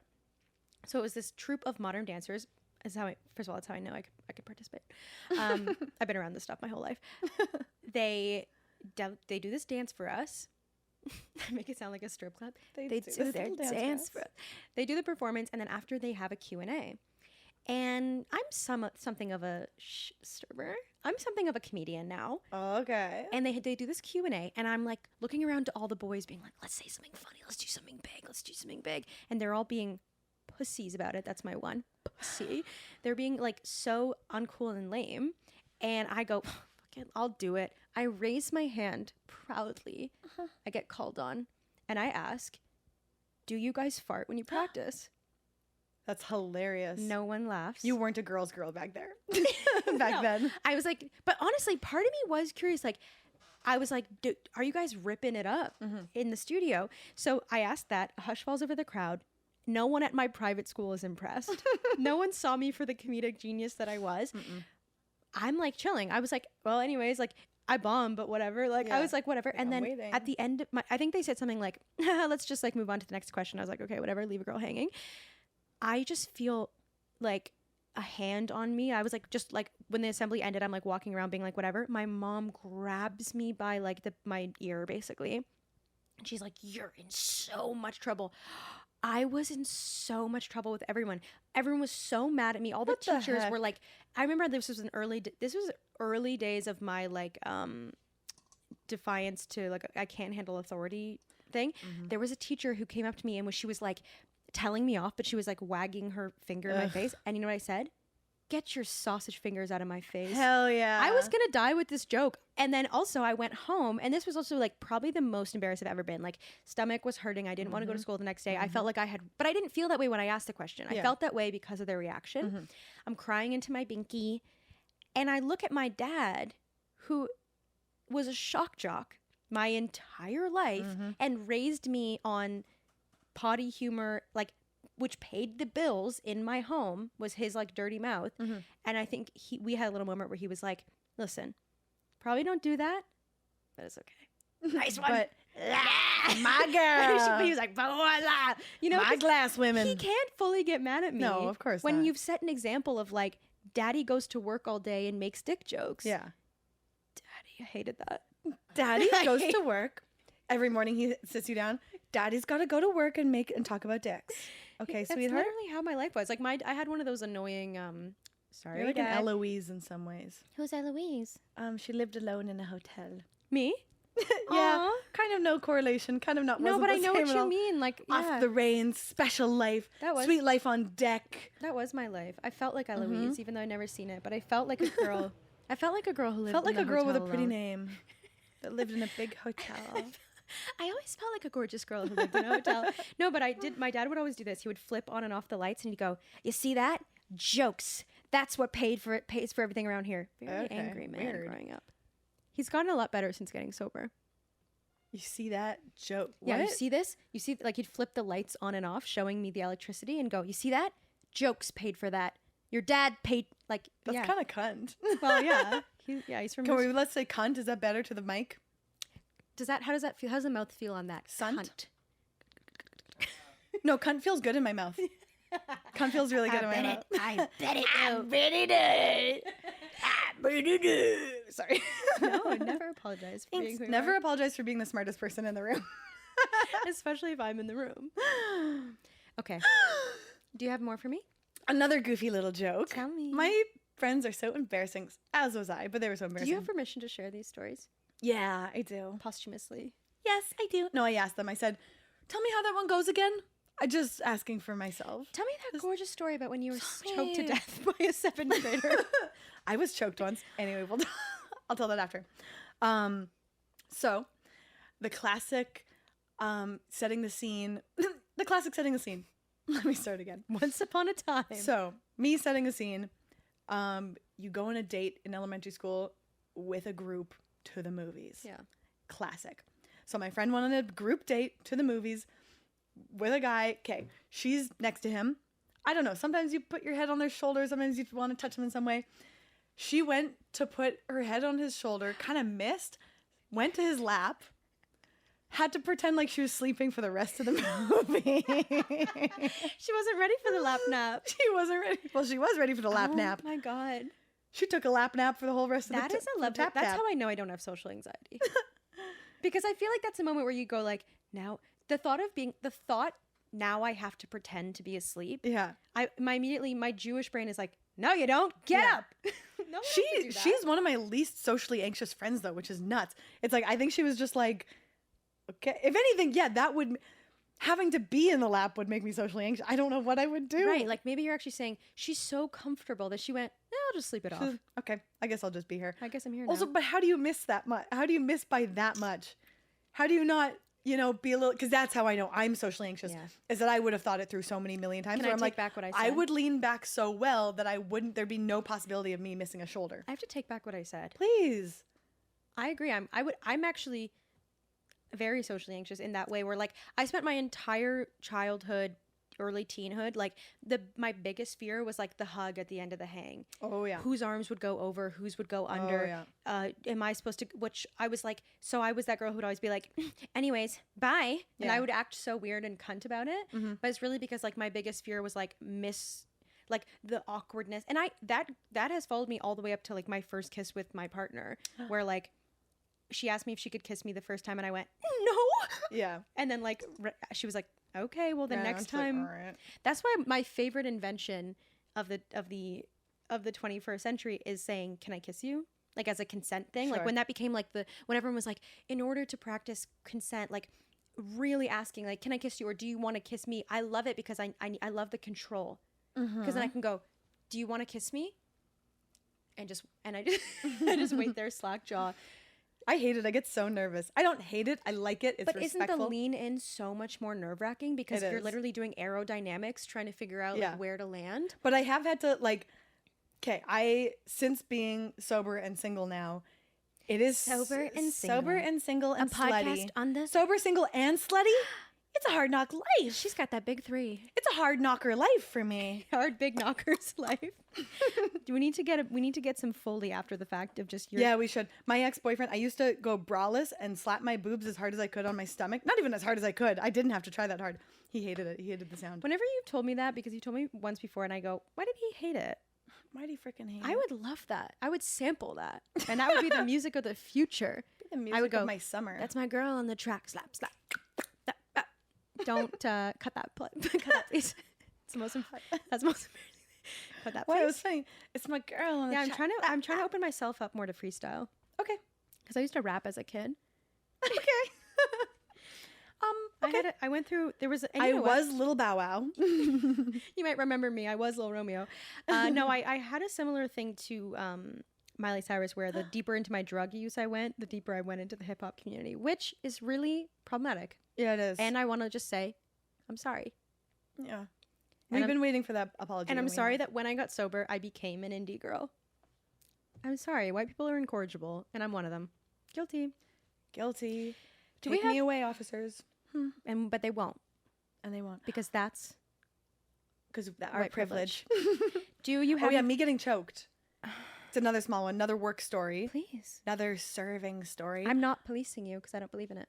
So it was this troupe of modern dancers. That's how first of all, that's how I know I could participate. I've been around this stuff my whole life. They do this dance for us. I make it sound like a strip club. They do their dance for us. They do the performance, and then after they have a Q&A. And I'm something of a stirrer. I'm something of a comedian now. Okay. And they do this Q&A, and I'm like looking around to all the boys being like, let's say something funny. Let's do something big. Let's do something big. And they're all being pussies about it. That's my one. Pussy. They're being like so uncool and lame. And I go, fuck it, I'll do it. I raise my hand proudly. I get called on. And I ask, do you guys fart when you practice? That's hilarious. No one laughs. You weren't a girl's girl back there. Back then. I was like, but honestly, part of me was curious. Like, I was like, are you guys ripping it up in the studio? So I asked that. A hush falls over the crowd. No one at my private school is impressed. No one saw me for the comedic genius that I was. I'm like chilling. I was like, well, anyways, like I bombed, but whatever. Like I was like, whatever. And then waiting. at the end, I think they said something like, let's just like move on to the next question. I was like, okay, whatever. Leave a girl hanging. I just feel like a hand on me. I was like, just like when the assembly ended, I'm like walking around being like, whatever. My mom grabs me by like my ear basically. And she's like, you're in so much trouble. I was in so much trouble with everyone. Everyone was so mad at me. All the teachers were like, I remember this was early days of my like defiance to like, I can't handle authority thing. There was a teacher who came up to me and she was like, telling me off, but she was like wagging her finger in my face. And you know what I said? Get your sausage fingers out of my face. Hell yeah. I was gonna die with this joke. And then also I went home, and this was also like probably the most embarrassed I've ever been. Like stomach was hurting. I didn't want to go to school the next day. I felt like I had, but I didn't feel that way when I asked the question. I felt that way because of their reaction. I'm crying into my binky, and I look at my dad, who was a shock jock my entire life and raised me on potty humor, like, which paid the bills in my home, was his like dirty mouth. And I think we had a little moment where he was like, listen, probably don't do that, but it's okay. Nice one. But my girl. He was like, voila. You know, my glass women. he can't fully get mad at me. No, of course when not. you've set an example of like, daddy goes to work all day and makes dick jokes. Yeah. Daddy, I hated that. Daddy goes to work. Every morning he sits you down. Daddy's got to go to work and talk about dicks. Okay, That's sweetheart. literally how my life was. Like I had one of those annoying, sorry, You're like Dad. an Eloise in some ways. Who's Eloise? She lived alone in a hotel. Me? Yeah, Aw. kind of no correlation. Kind of not. No, wasn't but the I know same what at you all. mean. Like, yeah, Off the reins, special life, That was- sweet life on deck. that was my life. I felt like Eloise, even though I never seen it. But I felt like a girl. I felt like a girl who lived. Felt like in a girl with a hotel pretty alone. name that lived in a big hotel. I always felt like a gorgeous girl who lived in a hotel. No, but I did. My dad would always do this. He would flip on and off the lights, and he'd go, "You see that? Jokes. That's what pays for everything around here." Very Okay, angry man weird. growing up. He's gotten a lot better since getting sober. You see that joke? Yeah, you What? see this? You see, like, he'd flip the lights on and off, showing me the electricity, and go, "You see that? Jokes paid for that. Your dad paid." Like, That's yeah. kind of cunt. Well, yeah. He's from. Let's say cunt. Is that better to the mic? How does that feel? How does the mouth feel on that? Sunt? Cunt. No, cunt feels good in my mouth. Cunt feels really good in my mouth. I bet it. Sorry. No, never apologize for being who you Never are. apologize for being the smartest person in the room. Especially if I'm in the room. Okay. Do you have more for me? Another goofy little joke. Tell me. My friends are so embarrassing, as was I, but they were so Do embarrassing. you have permission to share these stories Yeah, I do. posthumously? Yes, I do. No, I asked them. I said, tell me how that one goes again. I just asking for myself. Tell me that gorgeous story about when you were Tell choked to me. death by a 7th grader. I was choked once. Anyway, I'll tell that after. So, the classic setting the scene. The classic setting the scene. Let me start again. Once upon a time. So, me setting a scene. You go on a date in elementary school with a group to the movies. Yeah. Classic. So my friend went on a group date to the movies with a guy. Okay, she's next to him. I don't know. Sometimes you put your head on their shoulder. Sometimes you want to touch them in some way. She went to put her head on his shoulder, kind of missed, went to his lap, had to pretend like she was sleeping for the rest of the movie. She wasn't ready for the lap nap. She wasn't ready. Well, she was ready for the lap nap. Oh my God. She took a lap nap for the whole rest of That the is a level. tap That's tap. how I know I don't have social anxiety. Because I feel like that's a moment where you go like, now the thought now I have to pretend to be asleep. Yeah. My Jewish brain is like, no, you don't. Get Yeah. up. No one has to do that. She's one of my least socially anxious friends though, which is nuts. It's like I think she was just like, okay, if anything, yeah, that would having to be in the lap would make me socially anxious. I don't know what I would do. Right. Like maybe you're actually saying she's so comfortable that she went, no, I'll just sleep it off. Okay, I guess I'll just be here. I guess I'm here Also, now. but how do you miss that much? How do you miss by that much? How do you not, be a little? Because that's how I know I'm socially anxious. Yeah. Is that I would have thought it through so many million times. Can where I I'm take like, back what I I said? would lean back so well that there'd be no possibility of me missing a shoulder. I have to take back what I said. Please. I agree. I'm actually very socially anxious in that way where like I spent my entire childhood, early teenhood, like my biggest fear was like the hug at the end of the hang. Oh yeah. Whose arms would go over, whose would go under. Am I supposed to, which I was like, so I was that girl who'd always be like, anyways, bye. And Yeah. I would act so weird and cunt about it. But it's really because like my biggest fear was like like the awkwardness. And that has followed me all the way up to like my first kiss with my partner where like she asked me if she could kiss me the first time and I went, no. Yeah. And then like she was like, okay, well the Yeah, next it's like, time. all right. That's why my favorite invention of the 21st century is saying, can I kiss you? Like as a consent thing. Like Sure. when that became like when everyone was like, in order to practice consent, like really asking like, can I kiss you? Or do you want to kiss me? I love it because I love the control. Because then I can go, do you want to kiss me? And I just wait there slack jaw. I hate it. I get so nervous. I don't hate it. I like it. It's But respectful. isn't the lean in so much more nerve wracking because It you're is. literally doing aerodynamics trying to figure out Yeah. like, where to land? But I have had to since being sober and single now, it is Sober and sober single. and single and A slutty. podcast on this. Sober, single, and slutty. It's a hard knock life. She's got that big 3. It's a hard knocker life for me. Hard big knockers life. Do we need to get some Foley after the fact of just your Yeah, we should. My ex-boyfriend, I used to go braless and slap my boobs as hard as I could on my stomach. Not even as hard as I could. I didn't have to try that hard. He hated it. He hated the sound. Whenever you told me that, because you told me once before and I go, why did he hate it? Why do you freaking hate I it? would love that. I would sample that. And that would be the music of the future. The music I would go, of my summer. that's my girl on the track. Slap, slap. Slap, slap. Don't cut that, cut that, please. It's the most. That's the most. Cut that, Why I please. was saying it's my girl. On the Yeah, I'm track. trying to open myself up more to freestyle Okay. because I used to rap as a kid. Okay. I went through. There was. And I you know what? was Little Bow Wow. You might remember me. I was Lil Romeo. No, I had a similar thing to Miley Cyrus, where the deeper into my drug use I went, the deeper I went into the hip hop community, which is really problematic. Yeah, it is. And I want to just say, I'm sorry. yeah, we've I'm- been waiting for that apology. And I'm and we sorry have. that when I got sober, I became an indie girl. I'm sorry. White people are incorrigible, and I'm one of them. Guilty. Guilty. Do Take we me have- away, officers. But they won't, And they won't because that's because our white privilege. Do you have? Oh yeah, me getting choked. It's another small one, another work story, Please. another serving story. I'm not policing you because I don't believe in it.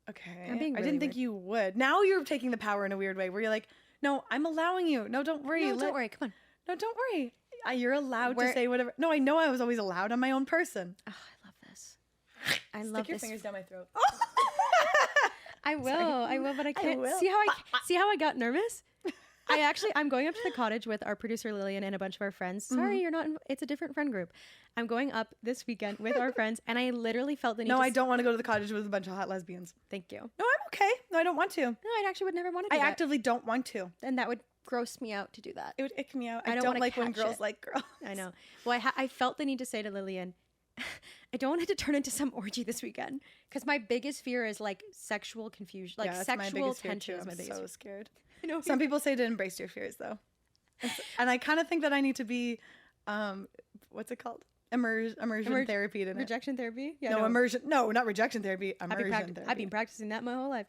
Okay. I'm being I really didn't think weird. you would. Now you're taking the power in a weird way where you're like, no, I'm allowing you. No, don't worry. No, don't worry. Come on. No, don't worry. You're allowed Where- to say whatever. No, I know I was always allowed. I'm my own person. Oh, I love this. I Stick love your this. fingers down my throat. I will, but I can't. will. See how I got nervous? I'm going up to the cottage with our producer Lillian and a bunch of our friends. Sorry, you're not. It's a different friend group. I'm going up this weekend with our friends, and I literally felt the need. No, to I don't want to go to the cottage with a bunch of hot lesbians. Thank you. No, I'm okay. No, I don't want to. No, I actually would never want to I do that. actively don't want to. And that would gross me out to do that. It would ick me out. I I don't don't wanna like when catch girls it. like girls. I know. Well, I felt the need to say to Lillian, I don't want it to turn into some orgy this weekend because my biggest fear is like sexual confusion, like Yeah, that's my sexual biggest fear, tension too. is my I'm biggest. so fear. scared. I know. Some people say to embrace your fears, though. And I kind of think that I need to be, what's it called? Immersion therapy in it. Rejection therapy? Yeah. No, immersion. No, not rejection therapy. Immersion therapy. I've been practicing that my whole life.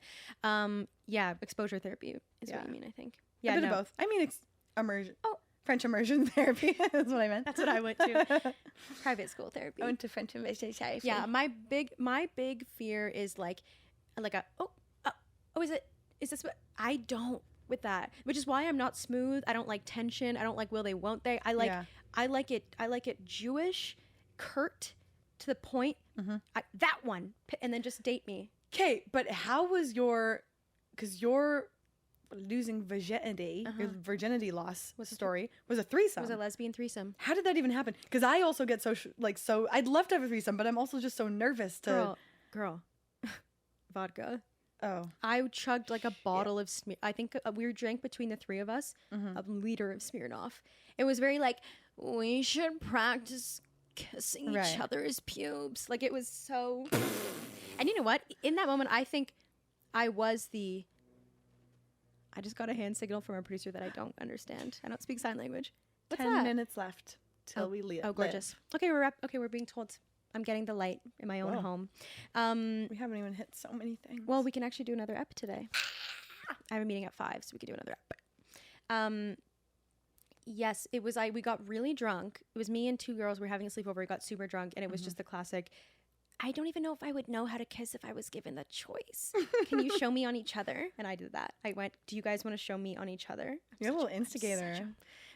Yeah, exposure therapy is what Yeah. you mean, I think. A Yeah, bit no. of both. I mean, immersion. Oh. French immersion therapy is what I meant. That's what I went to. Private school therapy. I went to French immersion therapy. Yeah, my big fear is like is this what I don't with that, which is why I'm not smooth. I don't like tension. I don't like will they won't they. I like it Jewish, curt, to the point. That one, and then just date me. Okay, but how was because your losing virginity, your virginity loss story was a It threesome. was a lesbian threesome. How did that even happen? Because I also get so I'd love to have a threesome, but I'm also just so nervous to. Girl, vodka. Oh, I chugged like a bottle of I think we drank between the three of us a liter of Smirnoff. It was very like, we should practice kissing each Right. other's pubes. Like it was so. And you know what? In that moment, I think I just got a hand signal from our producer that I don't understand. I don't speak sign language. What's 10 that? minutes left till we leave. Oh, gorgeous. Okay, we're being told I'm getting the light in my own Whoa. home. We haven't even hit so many things. Well, we can actually do another ep today. I have a meeting at 5, so we can do another ep. Yes, it was we got really drunk. It was me and two girls. We were having a sleepover. We got super drunk, and it was just the classic. I don't even know if I would know how to kiss if I was given the choice. Can you show me on each other? And I did that. I went, do you guys want to show me on each other? You're a little instigator.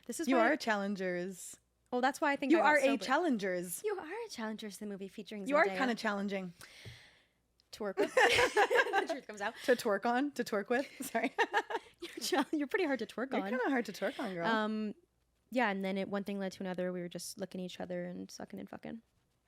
This is You why are challengers. well, that's why I think You I got are a sober. challengers. You are a Challengers, the movie featuring You are Zendaya. kind of challenging to work with. The truth comes out. to twerk with. Sorry. You're pretty hard to twerk You're on. kind of hard to twerk on, girl. Yeah, and then one thing led to another. We were just looking at each other and sucking and fucking.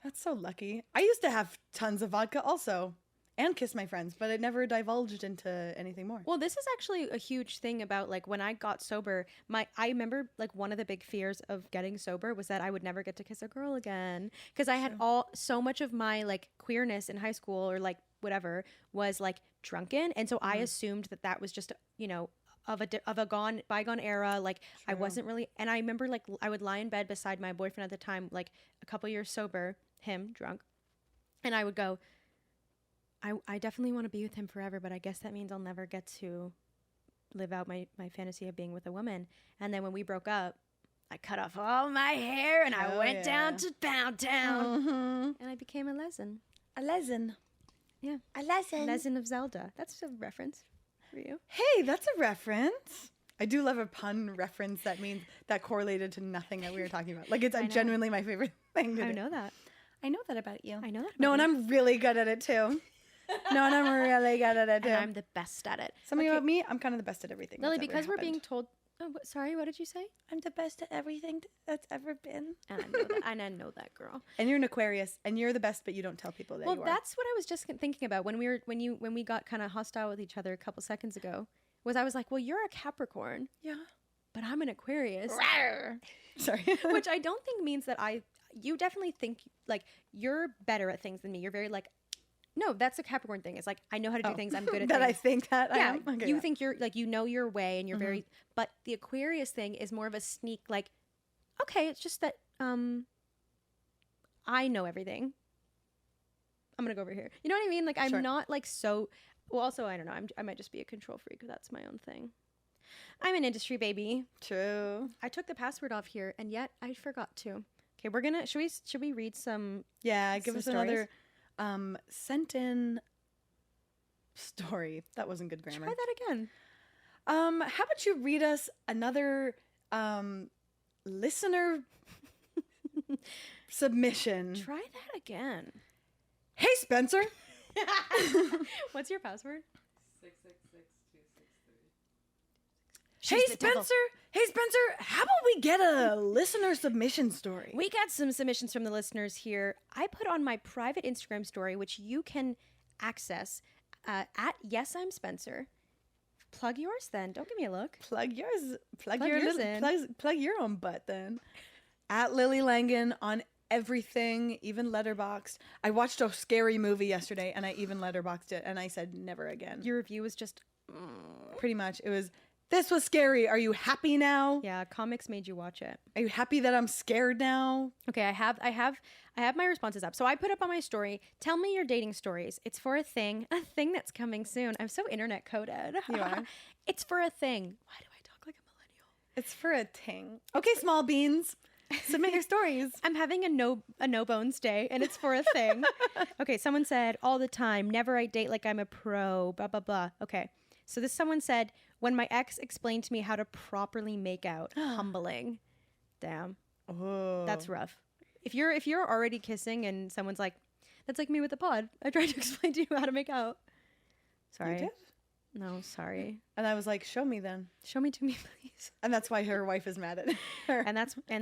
That's so lucky. I used to have tons of vodka also and kiss my friends, but it never divulged into anything more. Well, this is actually a huge thing about like when I got sober. I remember like one of the big fears of getting sober was that I would never get to kiss a girl again because I had so much of my like queerness in high school or like whatever was like drunken, and so I assumed that was just of a bygone era. Like I wasn't really, and I remember like I would lie in bed beside my boyfriend at the time, like a couple years sober, him drunk, and I would go, I definitely want to be with him forever, but I guess that means I'll never get to live out my fantasy of being with a woman. And then when we broke up, I cut off all my hair and I went down to Pound Town and I became a lesin. A lesin. Yeah. A lesin. Lesin of Zelda. That's a reference for you. Hey, that's a reference. I do love a pun reference that correlated to nothing that we were talking about. Like it's genuinely my favorite thing to do. I know that. I know that about you. I know that. No, and I'm really good at it too. No, and I'm really good at it too. And I'm the best at it. Something about me, I'm kind of the best at everything. Lily, that's ever because we're being happened. told. Oh, sorry, what did you say? I'm the best at everything that's ever been. And I know that. And I know that, girl. And you're an Aquarius, and you're the best, but you don't tell people that Well, you are. that's what I was just thinking about when we got kind of hostile with each other a couple seconds ago. I was like, well, you're a Capricorn, Yeah. but I'm an Aquarius, Sorry. which I don't think means that you definitely think like you're better at things than me. You're very like, no, that's a Capricorn thing. It's like, I know how to do things. I'm good at that. things. I think that. Yeah, I am. Okay, you yeah. think you're like, your way and you're very, but the Aquarius thing is more of a sneak, like, okay, it's just that, I know everything. I'm going to go over here. You know what I mean? Like, I'm Sure. not like so, well, also, I don't know. I might just be a control freak. That's my own thing. I'm an industry baby. True. I took the password off here and yet I forgot to. Okay, we're gonna should we read some? Yeah, give Some us stories? another sent in story. That wasn't good grammar. Try that again. How about you read us another listener submission? Try that again. Hey Spencer. What's your password? 666263. Hey the devil. Spencer. Hey Spencer, how about we get a listener submission story? We got some submissions from the listeners here. I put on my private Instagram story, which you can access at Yes I'm Spencer. Plug yours then. Don't give me a look. Plug yours. Plug yours in. Plug your own butt then. At Lily Langan on everything, even Letterboxd. I watched a scary movie yesterday and I even Letterboxed it and I said never again. Your review was just Pretty much. It was, this was scary. Are you happy now? yeah. Comics made you watch it. Are you happy that I'm scared now? Okay, I have my responses up. So I put up on my story, tell me your dating stories. It's for a thing that's coming soon. I'm so internet coded. You are. It's for a thing. Why do I talk like a millennial? It's for a ting. Okay, small beans. Submit your stories. I'm having a no bones day and it's for a thing. Okay, someone said all the time, never I date like I'm a pro, blah blah blah. Okay. So this someone said, when my ex explained to me how to properly make out, humbling. Damn. Oh. That's rough. If you're already kissing and someone's like, that's like me with the pod. I tried to explain to you how to make out. Sorry. You did? No, sorry. And I was like, show me then. Show me to me, please. And that's why her wife is mad at her. And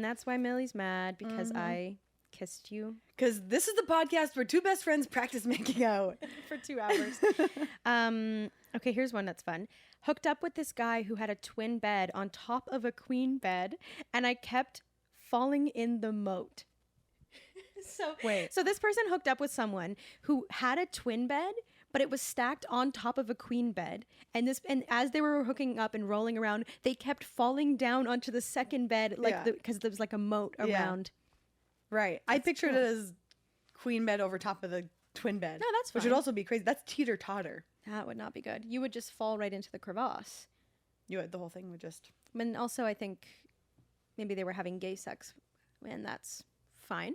that's why Millie's mad because I kissed you Because this is the podcast where two best friends practice making out. for 2 hours. Okay, here's one that's fun. Hooked up with this guy who had a twin bed on top of a queen bed, and I kept falling in the moat. Wait. So this person hooked up with someone who had a twin bed, but it was stacked on top of a queen bed. And as they were hooking up and rolling around, they kept falling down onto the second bed, Yeah. because there was like a moat Yeah. around. Right. I pictured it as queen bed over top of the twin bed. No, that's Which fine. would also be crazy. That's teeter totter. That would not be good. You would just fall right into the crevasse. The whole thing would just. And also, I think maybe they were having gay sex, and that's fine.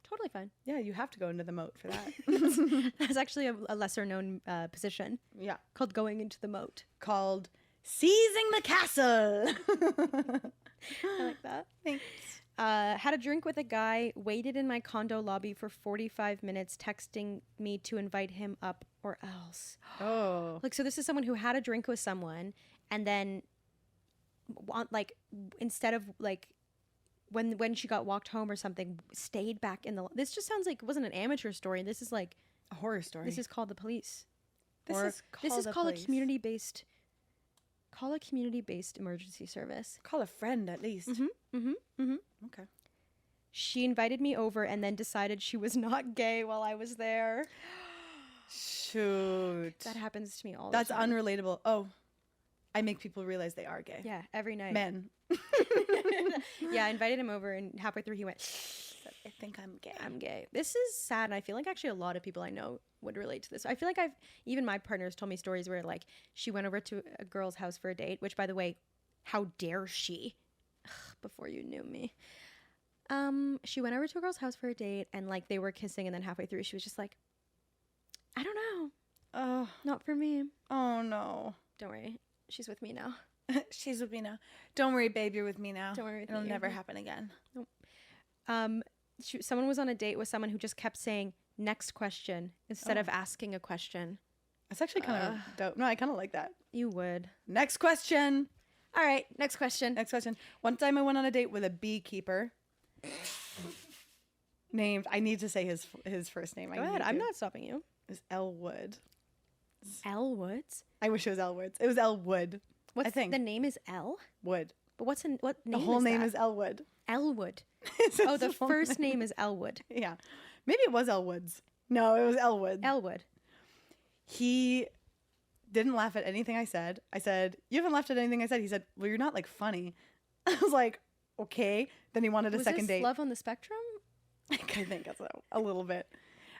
Totally fine. Yeah, you have to go into the moat for that. That's actually a lesser known position Yeah. called going into the moat. Called seizing the castle. I like that. Thanks. Had a drink with a guy, waited in my condo lobby for 45 minutes, texting me to invite him up or else. Oh. Like, so this is someone who had a drink with someone and then instead of when she got walked home or something, stayed back in the. This just sounds like it wasn't an amateur story. This is like A horror story. this is called the police. This Or is this call is the called police. a community based. Call a community based emergency service. Call a friend at least. Okay. She invited me over and then decided she was not gay while I was there. Shoot. That happens to me all That's the time. unrelatable. Oh, I make people realize they are gay. Yeah, every night. Men. Yeah, I invited him over and halfway through he went, I think I'm gay. I'm gay. This is sad, and I feel like actually a lot of people I know would relate to this. I feel like even my partner's told me stories where like she went over to a girl's house for a date, which by the way, how dare she? Before you knew me. She went over to a girl's house for a date and like they were kissing and then halfway through she was just like, I don't know. Oh, Not for me. oh no. Don't worry. She's with me now. She's with me now. Don't worry, babe. You're with me now. Don't worry with It'll me, never you're- happen again. Someone was on a date with someone who just kept saying next question instead of asking a question. That's actually kind of dope. No, I kind of like that. You would. Next question. All right, next question. Next question. One time I went on a date with a beekeeper named, I need to say his first name. Go ahead. I'm not stopping you. It was Elwood. L Woods. I wish it was Elwoods. It was Elwood. What's I think. the name is L? Wood. But what name The whole is name that? is Elwood. Elwood. It's Oh, the his full first name is Elwood. Yeah. Maybe it was Elwoods. No, it was Elwood. Elwood. He didn't laugh at anything I said. I said, you haven't laughed at anything I said. He said, well, you're not like funny. I was like, okay. Then he wanted a Was second this date. Love on the Spectrum? I think that's a little bit.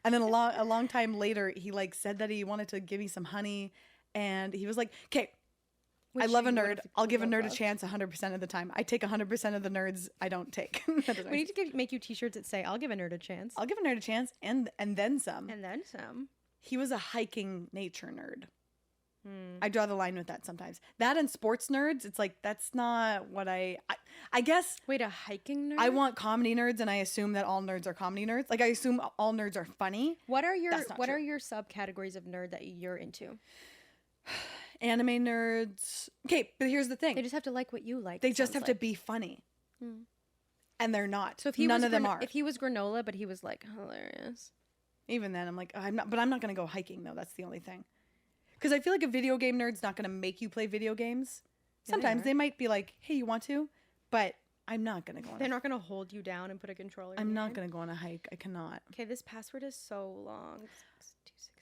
And then a long time later, he like said that he wanted to give me some honey. And he was like, okay, I love a you nerd. would've I'll give a nerd a loved. chance 100% of the time. I take 100% of the nerds I don't take. That doesn't We make need to make you T-shirts that say "I'll give a nerd a chance" I'll give a nerd a chance and then some. and then some. He was a hiking nature nerd. Hmm. I draw the line with that sometimes. That and sports nerds, it's like that's not what I guess Wait, a hiking nerd? I want comedy nerds and I assume that all nerds are comedy nerds. Like I assume all nerds are funny. What are your That's not true. subcategories of nerd that you're into? Anime nerds. Okay, but here's the thing. They just have to like what you like. They it just sounds have to like. be funny. Hmm. And they're not. So if he none was of them are. If he was granola, but he was like hilarious. Even then I'm like, I'm not going to go hiking though. That's the only thing. Cuz I feel like a video game nerd's not going to make you play video games. Yeah, they Sometimes are. they might be like, "Hey, you want to?" But I'm not going to go on. They're not gonna hold you down and put a controller. I'm in not your going to go on a hike. I cannot. Okay, this password is so long.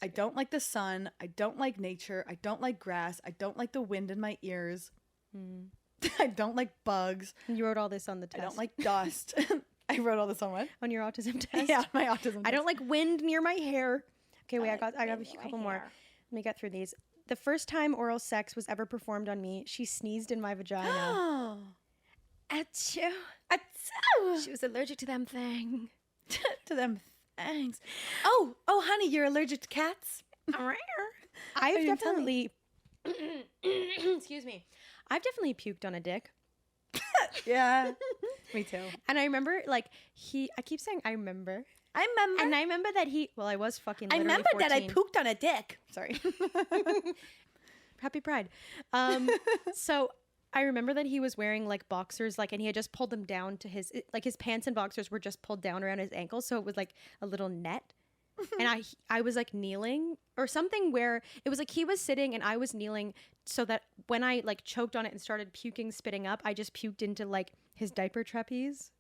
I don't like the sun. I don't like nature. I don't like grass. I don't like the wind in my ears. I don't like bugs. You wrote all this on the test. I don't like dust. I wrote all this on what? on your autism test. Yeah, my autism. I don't like wind near my hair. Okay, wait, I got a wind couple in my more. hair. Let me get through these. The first time oral sex was ever performed on me, she sneezed in my vagina. Oh. Achoo. Achoo. She was allergic to them thing. To them things. Oh, honey, you're allergic to cats? I've didn't tell definitely excuse me. I've definitely puked on a dick. Yeah. Me too. And I remember like I keep saying I remember. I remember. And I remember that I was fucking I literally remember that I 14. pooped on a dick. Sorry. Happy Pride. So I remember that he was wearing like boxers, like, and he had just pulled them down to his pants and boxers were just pulled down around his ankles, so it was like a little net. And I was like kneeling or something where it was like he was sitting and I was kneeling, so that when I like choked on it and started puking, spitting up, I just puked into like his diaper trapeze,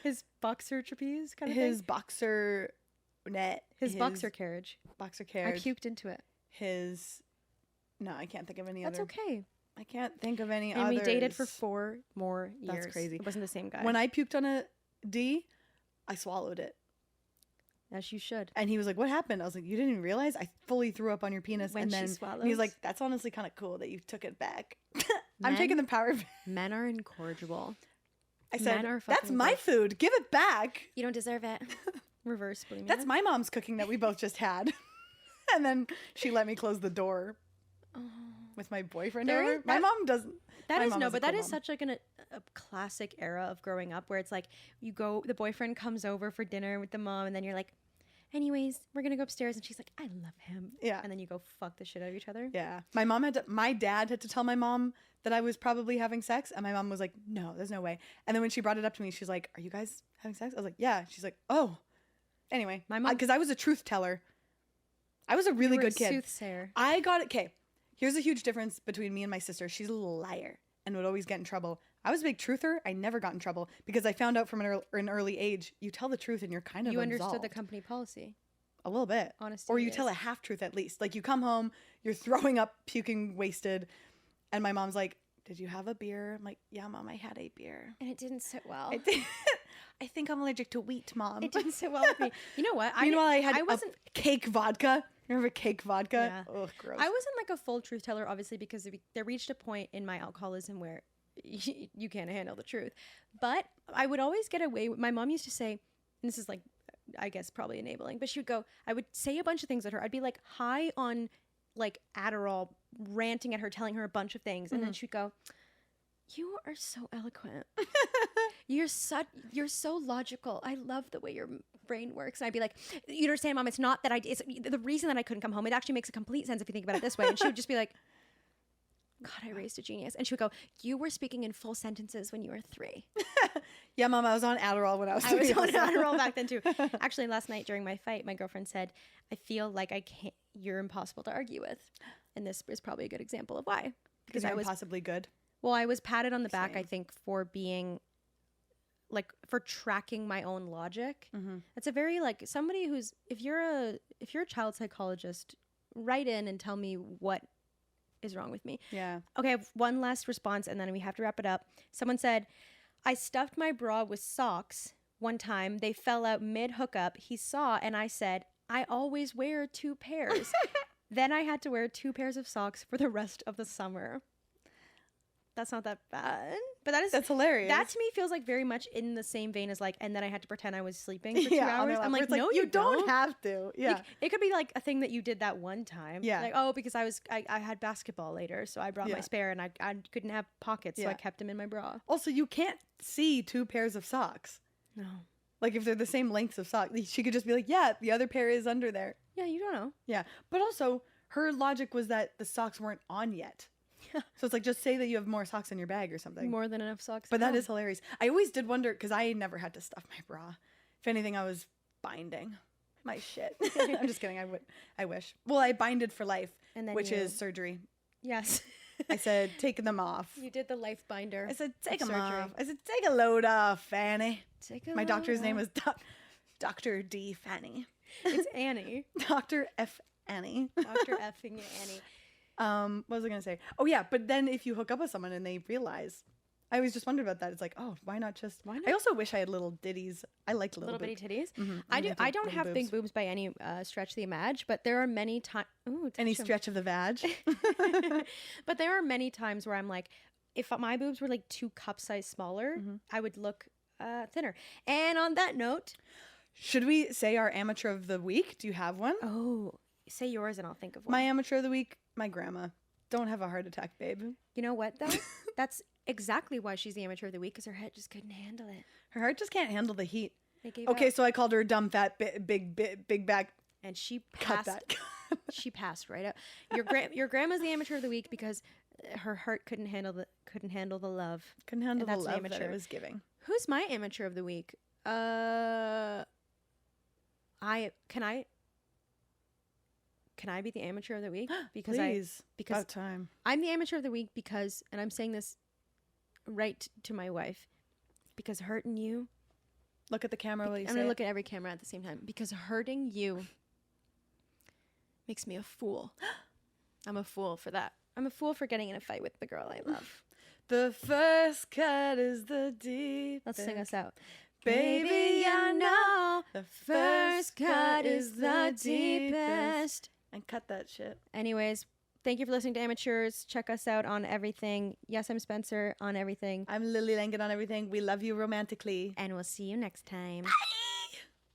his boxer trapeze kind of His thing. boxer net. His boxer carriage. Boxer I carriage. puked into it. His. No, I can't think of any That's other. okay. I can't think of any And others. we dated for 4 more years. That's crazy. It wasn't the same guy. When I puked on a D, I swallowed it. As you should. And he was like, "What happened?" I was like, "You didn't realize I fully threw up on your penis." When and she then swallows? and he's like, "That's honestly kind of cool that you took it back." I'm Men? taking the power back. Men are incorrigible. I said, Men are "That's fucking my gross. food. Give it back." You don't deserve it. Reverse bulimia. That's my mom's cooking that we both just had. And then she let me close the door with my boyfriend There over. is- My that- mom doesn't. That my is mom no, a but that cool is mom. such like a classic era of growing up where it's like the boyfriend comes over for dinner with the mom, and then you're like, anyways, we're gonna go upstairs, and she's like, I love him. Yeah. And then you go fuck the shit out of each other. Yeah. My dad had to tell my mom that I was probably having sex. And my mom was like, "No, there's no way." And then when she brought it up to me, she's like, "Are you guys having sex?" I was like, "Yeah." She's like, "Oh." Anyway, My mom- because I was a truth teller. I was a really You were good kid. Soothsayer. I got it. Okay. Here's a huge difference between me and my sister. She's a little liar and would always get in trouble. I was a big truther. I never got in trouble because I found out from an early age, you tell the truth and you're kind of You understood the absolved. company policy. A little bit. Honesty Or you is- tell a half truth at least. Like you come home, you're throwing up, puking, wasted, and my mom's like, "Did you have a beer?" I'm like, "Yeah, Mom, I had a beer." And it didn't sit well. I think I'm allergic to wheat, Mom. It didn't sit well with me. You know what? Meanwhile, I had I wasn't. cake vodka. Remember cake vodka? Yeah. Ugh, gross. I wasn't like a full truth teller, obviously, because there reached a point in my alcoholism where you can't handle the truth. But I would always get away with. My mom used to say, and this is like, I guess probably enabling, but she would go. I would say a bunch of things at her. I'd be like high on like Adderall, ranting at her, telling her a bunch of things, and then she'd go, "You are so eloquent. You're so logical. I love the way your brain works." And I'd be like, "You understand, Mom? It's not that it's the reason that I couldn't come home. It actually makes a complete sense if you think about it this way." And she would just be like, "God, I raised a genius." And she would go, "You were speaking in full sentences when you were 3. Yeah, Mom, I was on Adderall when I was I was 3 on also. Adderall back then too. Actually, last night during my fight, my girlfriend said, "I feel like I can't. You're impossible to argue with," and this is probably a good example of why. Because I I'm was possibly good. Well, I was patted on the back, I Same. think, for being like for tracking my own logic. Mm-hmm. It's a very like somebody who's if you're a child psychologist, write in and tell me what is wrong with me. Yeah. Okay, I have one last response and then we have to wrap it up. Someone said, "I stuffed my bra with socks one time. They fell out mid hookup. He saw and I said, 'I always wear 2 pairs.'" Then I had to wear 2 pairs of socks for the rest of the summer. That's not that bad, but That's hilarious. That to me feels like very much in the same vein as like, and then I had to pretend I was sleeping for 2 on hours. their lap, I'm where like, it's no, you don't have to. Yeah. Like, it could be like a thing that you did that one time. Yeah. Like, oh, because I had basketball later, so I brought my spare, and I couldn't have pockets, so I kept them in my bra. Also, you can't see 2 pairs of socks. No. Like if they're the same lengths of socks, she could just be like, yeah, the other pair is under there. Yeah, you don't know. Yeah. But also, her logic was that the socks weren't on yet. So it's like, just say that you have more socks in your bag or something. More than enough socks. But that is hilarious. I always did wonder, because I never had to stuff my bra. If anything, I was binding my shit. I'm just kidding. I wish. Well, I binded for life, And then which you- is surgery. Yes. I said, take them off. You did the life binder. I said, take them surgery. off. I said, take a load off, Fanny. My doctor's load name off. was Dr. D. Fanny. It's Annie. Dr. F. Annie. Dr. effing Annie. What was I gonna say? Oh yeah, but then if you hook up with someone and they realize, I always just wondered about that. It's like, oh, why not just? Why not? I also wish I had little ditties. I liked Little bitty boob- titties. Mhm, I do. invented I don't little have boobs. big boobs by any stretch of the imag, but there are many times. Any stretch of the vag. But there are many times where I'm like, if my boobs were like 2 cup size smaller, I would look thinner. And on that note, Should we say our amateur of the week? Do you have one? oh, say yours and I'll think of one. My amateur of the week, my grandma. Don't have a heart attack, babe. You know what though? That's exactly why she's the amateur of the week, because her head just couldn't handle it. Her heart just can't handle the heat. They gave Okay, out. so I called her a dumb, fat, big back. And she Cut passed. that. She passed right out. Your grandma's the amateur of the week because her heart couldn't handle the love. Couldn't handle the that's an love that it amateur. was giving. Who's my amateur of the week? Can I be the amateur of the week? Because Please. because About time. I'm the amateur of the week because, and I'm saying this right to my wife, because hurting you. Look at the camera while you I'm say gonna it. look at every camera at the same time, because hurting you makes me a fool. I'm a fool for that. I'm a fool for getting in a fight with the girl I love. The first cut is the deep. Let's sing us out. Baby, I know the first cut is the deepest. And cut that shit. Anyways, thank you for listening to Amateurs. Check us out on everything. Yes, I'm Spencer on everything. I'm Lily Langan on everything. We love you romantically. And we'll see you next time. Bye.